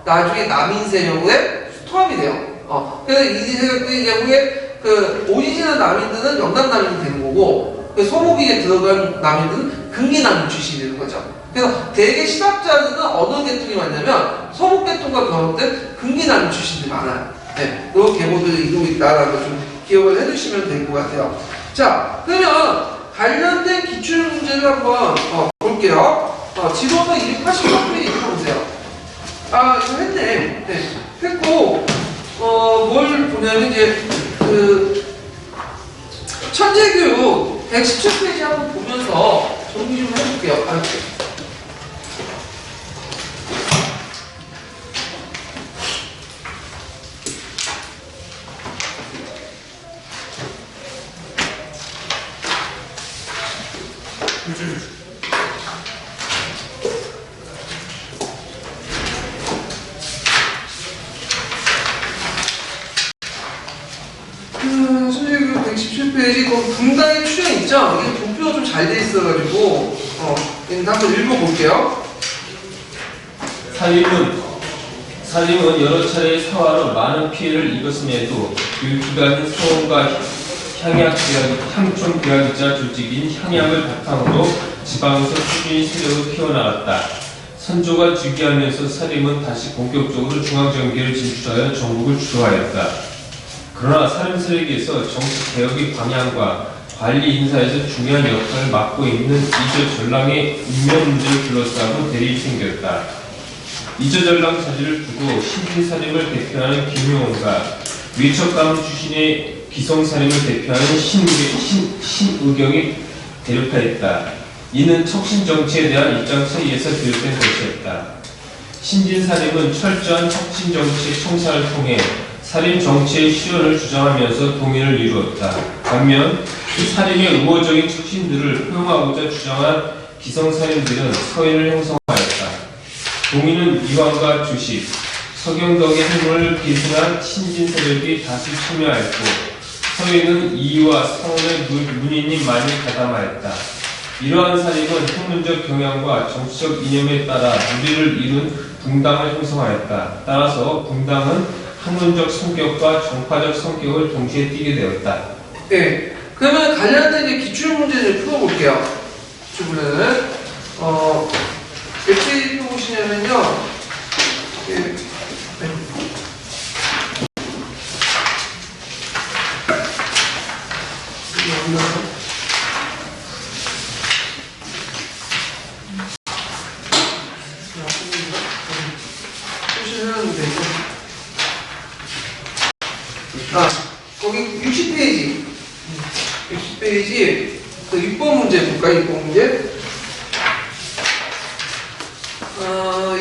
나중에 남인 세력에 포함이 돼요. 그래서 이 세력들이 이제 후에 그 오리지널 남인들은 영남 남인이 되는 거고, 그 소북이 들어간 남인들은 극리 남인 출신이 되는 거죠. 그래서 대개 신학자들은 어느 계통이 맞냐면 소북 계통과 결합된 극리 남인 출신들이 많아요. 네, 그 계보들을 이루고 있다라는 걸 좀 기억을 해두시면 될 것 같아요. 자, 그러면 관련된 기출 문제를 한번 볼게요. 지도서 283페이지 보세요. 이거 했네. 네, 했고, 뭘 보냐면 이제 그 천재교육 117페이지 한번 보면서 정리 좀 해볼게요. 선생님 117페이지 그 분당의 출연 있죠? 이게 도표가 좀 잘 돼 있어가지고 한번 읽어볼게요. 살림은 여러 차례 사화로 많은 피해를 입었음에도 율기가진 소원과 향촌 비하기자 조직인 향양을 바탕으로 지방에서 꾸준히 세력을 키워나갔다. 선조가 즉위하면서 살림은 다시 본격적으로 중앙정계를 진출하여 전국을 주도하였다. 그러나 살림 세력에서 정치 개혁의 방향과 관리 인사에서 중요한 역할을 맡고 있는 이조 전랑의 인명 문제를 둘러싸고 대립이 생겼다. 이조 전랑 자리를 두고 신진살림을 대표하는 김용원과 위척가문 출신의 기성살림을 대표하는 신의경이 대립하였다. 이는 척신정치에 대한 입장 차이에서 비롯된 것이었다. 신진살림은 철저한 척신정치의 청산을 통해 살림 정치의 실현을 주장하면서 동의를 이루었다. 반면 이 살림의 우호적인 척신들을 포용하고자 주장한 기성살림들은 서인을 형성하였다. 동의는 이황과 주식, 서경덕의 행운을 계승한 신진세력이 다시 참여하였고, 서인은 이의와 성원의 문인님만이 가담하였다. 이러한 살림은 학문적 경향과 정치적 이념에 따라 무리를 이룬 붕당을 형성하였다. 따라서 붕당은 학문적 성격과 정파적 성격을 동시에 띠게 되었다. 네. 그러면 관련된 이제 기출 문제를 풀어볼게요. 기출 문제는 몇 페이지 보시냐면요. 네. 거기 60페이지. 60페이지. 6번 문제 볼까요? 6번 문제.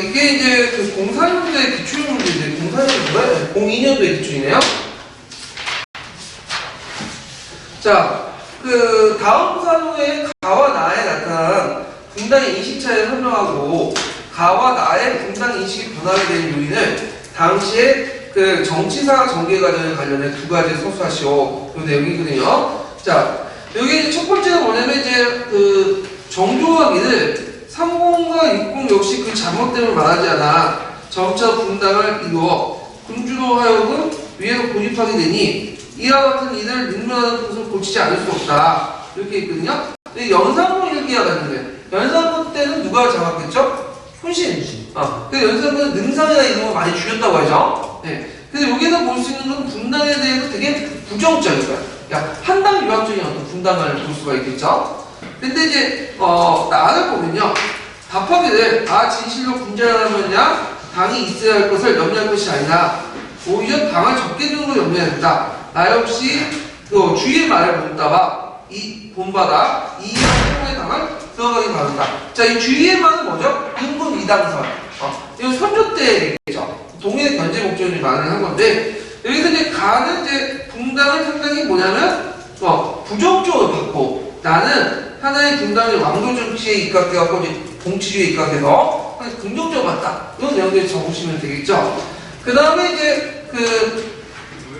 이게 이제 그 04년도의 기출 문제인데, 04년도가 02년도의 기출이네요. 자, 그 다음 사조의 가와 나에 나타난 분당의 인식차를 설명하고 가와 나의 분당 인식이 변하게 된 요인을 당시에 그 정치사 전개 과정에 관련해 두 가지 서술하시오. 이 내용이거든요. 자, 여기 이제 첫 번째는 뭐냐면 이제 그 정조왕이를 30과 60 역시 그 잘못됨을 말하지 않아 점차 분당을 이루어 군주로 하여금 위에서 고집하게 되니 이와 같은 이들을 능멸하는 것을 고치지 않을 수 없다. 이렇게 있거든요. 연산군 일기와 같은데 연산군 때는 누가 잡았겠죠? 훈신. 근데 연산군은 능상이나 이런 거 많이 죽였다고 하죠. 네. 근데 여기서 볼 수 있는 건 분당에 대해서 되게 부정적인 거야. 그러니까 한당 유학적인 어떤 분당을 볼 수가 있겠죠. 근데 이제 나를 보면요. 답하기를 진실로 군자라면야 당이 있어야 할 것을 염려할 것이 아니라 오히려 당을 적개적으로 염려해야 된다. 나 역시 그 주위의 말을 본받아 이 행동의 당을 들어가기 바란다. 자, 이 주위의 말은 뭐죠? 인분 이당설. 이건 선조 때 얘기죠. 동일의 견제 목적으로 말을 한 건데 여기서 이제 가는 이제 분당은 상당히 뭐냐면 부정적으로 받고 나는 하나의 분당의 왕조 정치에 입각해갖고 이제 공치주의에 입각해서 긍정적으로 봤다. 이런 내용들 적으시면 되겠죠. 그 다음에 이제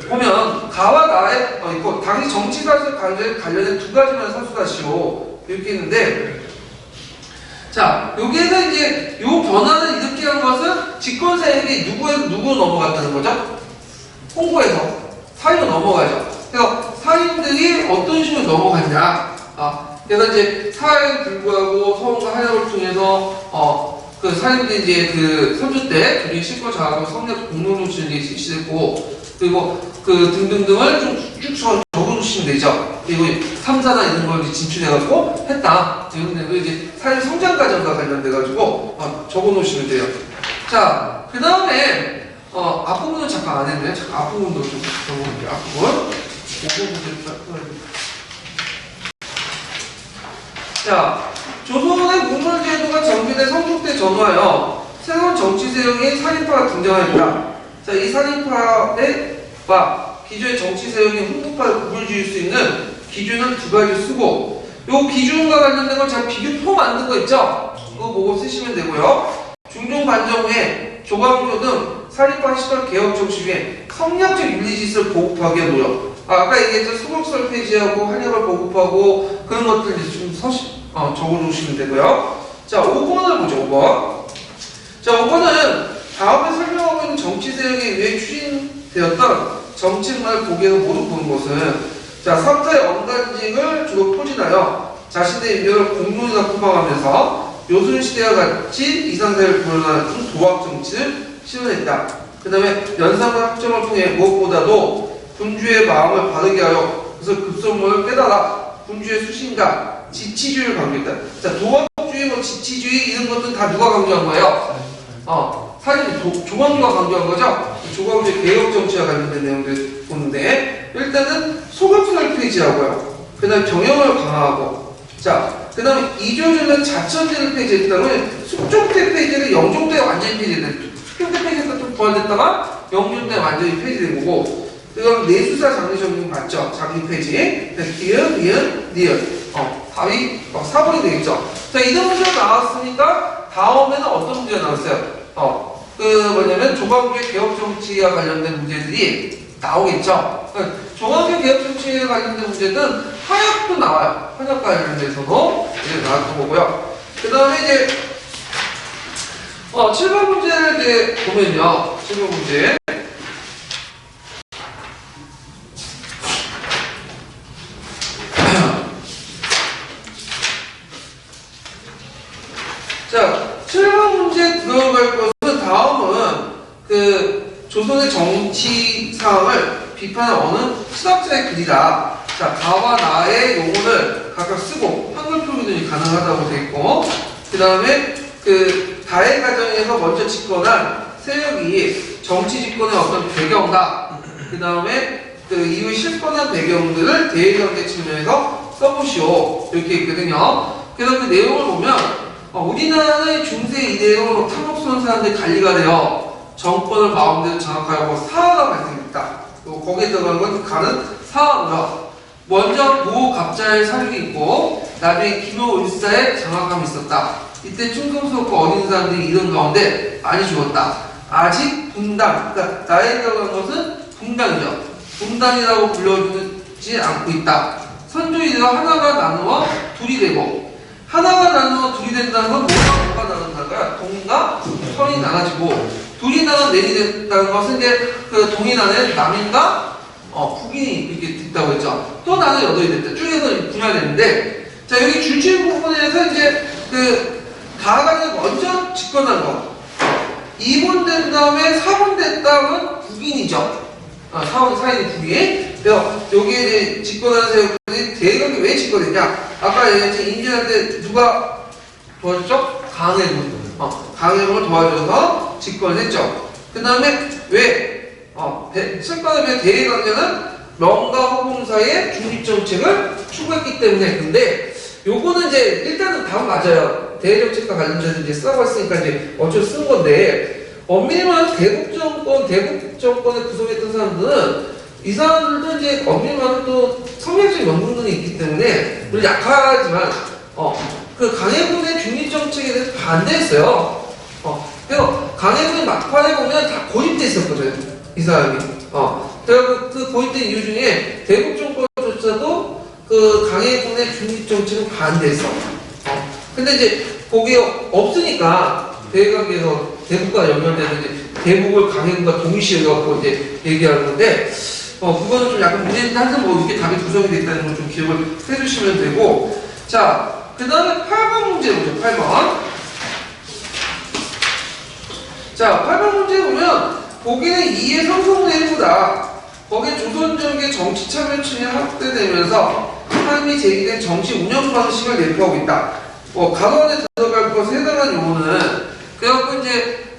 보면 가와 나의 있고 당시 정치사에서 관련된 두 가지만 서술하시오 이렇게 있는데 자 여기에서 이제 요 변화를 이렇게 한 것은 집권 세력이 누구 넘어갔다는 거죠? 홍보에서 사인으로 넘어가죠. 그래서 사인들이 어떤 식으로 넘어갔냐? 그래서 이제 사회에 불구하고 서원과 한약을 통해서 그 사인들이 이제 그 선조 때 둘이 실권 장악하고 성역 공론조치를 실시했고 그리고 그 등등등을 좀 쭉 적어주시면 되죠. 그리고 3사나 이런 걸 이제 진출해갖고 했다. 이런 내용을 이제 사회 성장 과정과 관련돼가지고 적어놓으시면 돼요. 자, 그 다음에 앞부분은 잠깐 안 했네요. 잠깐 앞부분도 좀 적어볼게요. 앞부분. 자, 조선의 문물제도가 정비된 성종 때 전후하여 새로운 정치 세력의 살인파가 등장하였다. 자, 이 살인파와 기존의 정치 세력의 hun부파를 구분 지을 수 있는 기준을 두 가지 쓰고 요 기준과 관련된 걸 제가 비교표 만든 거 있죠? 그거 보고 쓰시면 되고요. 중종 반정 후에 조광조 등 살인파 시절 개혁 정치 중에 성리학적 윤리지식을 보급하기 위한 노력. 아까 얘기했던 소극설 폐지하고 한약을 보급하고 그런 것들 이제 좀 적어주시면 되고요. 자, 5번을 보죠. 5번. 자, 5번은 다음에 설명하고 있는 정치 세력에 의해 추진되었던 정책만을 보기에서 모두 보는 것은 자, 3사의 언간직을 주로 포진하여 자신의 인명을 공론이나 포방하면서 요순시대와 같이 이상사를 구현하는 도학 정치를 실현했다. 그 다음에 연산과 학점을 통해 무엇보다도 군주의 마음을 바르게 하여 그래서 급선무를 깨달아 군주의 수신과 지치주의를 강조했다. 자, 도학주의, 지치주의 이런 것들은 다 누가 강조한 거예요? 사실 조광조가 강조한 거죠? 조광조의 개혁정치와 관련된 내용들 보는데 일단은 소극설 폐지하고요. 그 다음에 경영을 강화하고 자, 그 다음에 이조준은 자천제를 폐지했다면 숙종대 폐지를 영종대 완전히 폐지했다. 숙종대 폐지했다 좀 부활됐다가 영종대 완전히 폐지된 거고 그 다음 내수사 장례정리 맞죠? 장례 폐지 니은 답이 4번이 되겠죠? 자, 이런 문제가 나왔으니까 다음에는 어떤 문제가 나왔어요? 뭐냐면 조광조의 개혁정치와 관련된 문제들이 나오겠죠. 조광조의 개혁정치에 관련된 문제는 한약도 나와요. 한약 관련돼서도 이제 나왔던 거고요. 그 다음에 이제 7번 문제를 이제 보면요. 7번 문제. 자, 7번 문제 들어갈 것은 다음은 그 조선의 정치 상황을 비판한 어느 수학자의 글이다. 자, 가와 나의 용어를 각각 쓰고 한글 표기도 가능하다고 되어 있고, 그 다음에 그 다의 과정에서 먼저 집권한 세력이 정치 집권의 어떤 배경다. 그 다음에 그 이후 실권한 배경들을 대외관계 측면에서 써보시오. 이렇게 있거든요. 그래서 그 내용을 보면 우리나라의 중세 이래로 탐욕스러운 사람들이 관리가 되어 정권을 마음대로 장악하려고 사화가 발생했다. 거기에 들어간 건 가는 사화고요. 먼저 모갑자의 사륙이 있고 나중에 기묘을사의 장악함이 있었다. 이때 충성스럽고 어린 사람들이 이런 가운데 많이 죽었다. 아직 분당, 그러니까 나에 들어간 것은 분당이죠. 분당이라고 불러주지 않고 있다. 선조이대가 하나가 나누어 둘이 되고, 하나가 나누어 둘이 된다는 건 뭐가 나눈다가 동과 선이 나눠지고, 둘이 나눠 넷이 됐다는 것은 이제 그 동이 나는 남인과 북인이 이렇게 됐다고 했죠. 또 나는 여덟이 됐다. 쭉에서 분야됐는데, 자, 여기 줄칠 부분에서 이제 그 다가 먼저 집권한 거. 2번 된 다음에 4번 됐다면 북인이죠. 4번, 4인이 북인. 그래서 여기에 이제 집권하는 세력들이 대각이 왜 집권했냐? 아까 얘기했지, 인제할 때 누가 도와줬죠? 강해군. 강해군을 도와줘서 집권을 했죠. 그 다음에 왜? 실권하면 대외관계는 명과 허공사의 중립정책을 추구했기 때문에. 근데 요거는 이제 일단은 답은 맞아요. 대외정책과 관련돼서 이제 쓰라고 했으니까 이제 어쩔 쓴 건데, 엄밀히 말하면 대북정권을 구성했던 사람들은 이 사람들도 이제 엄밀히 말하면 또 성향적 연분들이 있기 때문에 물론 약하지만 그 강해군의 중립정책에 대해서 반대했어요. 그래서 강해군이 막판에 보면 다 고립돼 있었거든, 이 사람이. 그래서 그 고립된 이유 중에 대북정권조차도 그 강해군의 중립정책을 반대했어. 근데 이제 거기에 없으니까 대외관계에서 대북과 연결돼서 이제 대북을 강해군과 동시해갖고 이제 얘기하는 건데, 그거는 좀 약간 문제인데 하여튼 뭐 이렇게 답이 구성이 됐다는 걸 좀 기억을 해주시면 되고, 자, 그 다음에 8번 문제 보죠. 8번. 자, 8번 문제 보면 거기는 이해 성성대부다. 거기에 조선정계 정치 참여층이 확대되면서 삶이 제기된 정치 운영 방식을 내포하고 있다. 가론에 들어갈 것에 해당하는 용어는 그래갖고 이제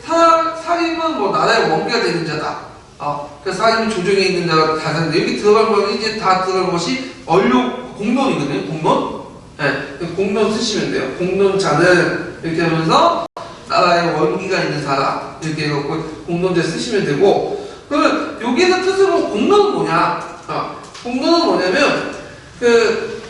사림은 뭐 나라의 원기가 되는 자다. 그래서 사림은 조정에 있는 자가 다른데 여기 들어갈 거는 이제 다 들어갈 것이 언료 공론이거든요. 공론. 네, 공론 쓰시면 돼요. 공론자는 이렇게 하면서 나라의 원기가 있는 사람 이렇게 해갖고 공론자 쓰시면 되고, 그러면 여기에서 뜻으로 공론은 뭐냐? 공론은 뭐냐면 그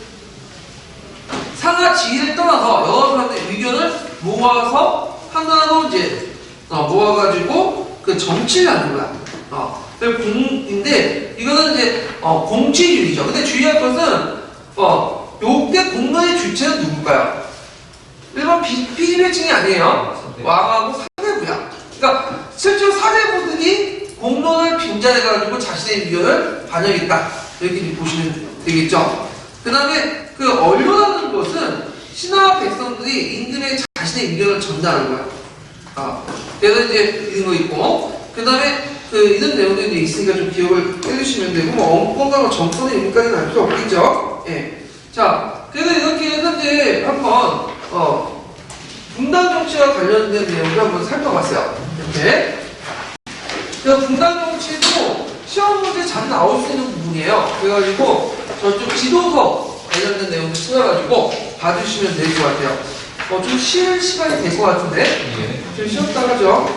상하 지위를 떠나서 여러 사람들의 의견을 모아서 하나로 이제 모아가지고 그 정치를 하는 거야. 공인데 이거는 이제 공치주의죠. 근데 주의할 것은 요때 공론의 주체는 누굴까요? 일반 피지배층이 아니에요. 왕하고 사대부야. 그러니까 실제로 사대부들이 공론을 빙자해가지고 자신의 의견을 반영했다. 이렇게 보시면 되겠죠. 그 다음에 그 언론하는 것은 신하 백성들이 임금의 자신의 의견을 전달하는 거야. 그래서 이제 이런 거 있고, 그 다음에 그 이런 내용들이 이제 있으니까 좀 기억을 해주시면 되고, 뭐 언권과 정권의 의미까지는 알 필요 없겠죠. 예. 자, 그래서 이렇게 해서 이제 한번 분단 정치와 관련된 내용을 한번 살펴봤어요. 이렇게. 그래서 분단 정치도 시험 문제 잘 나올 수 있는 부분이에요. 그래가지고 저쪽 지도서 관련된 내용을 찾아가지고 봐주시면 될 것 같아요. 좀 쉴 시간이 될 것 같은데 좀 쉬었다 하죠.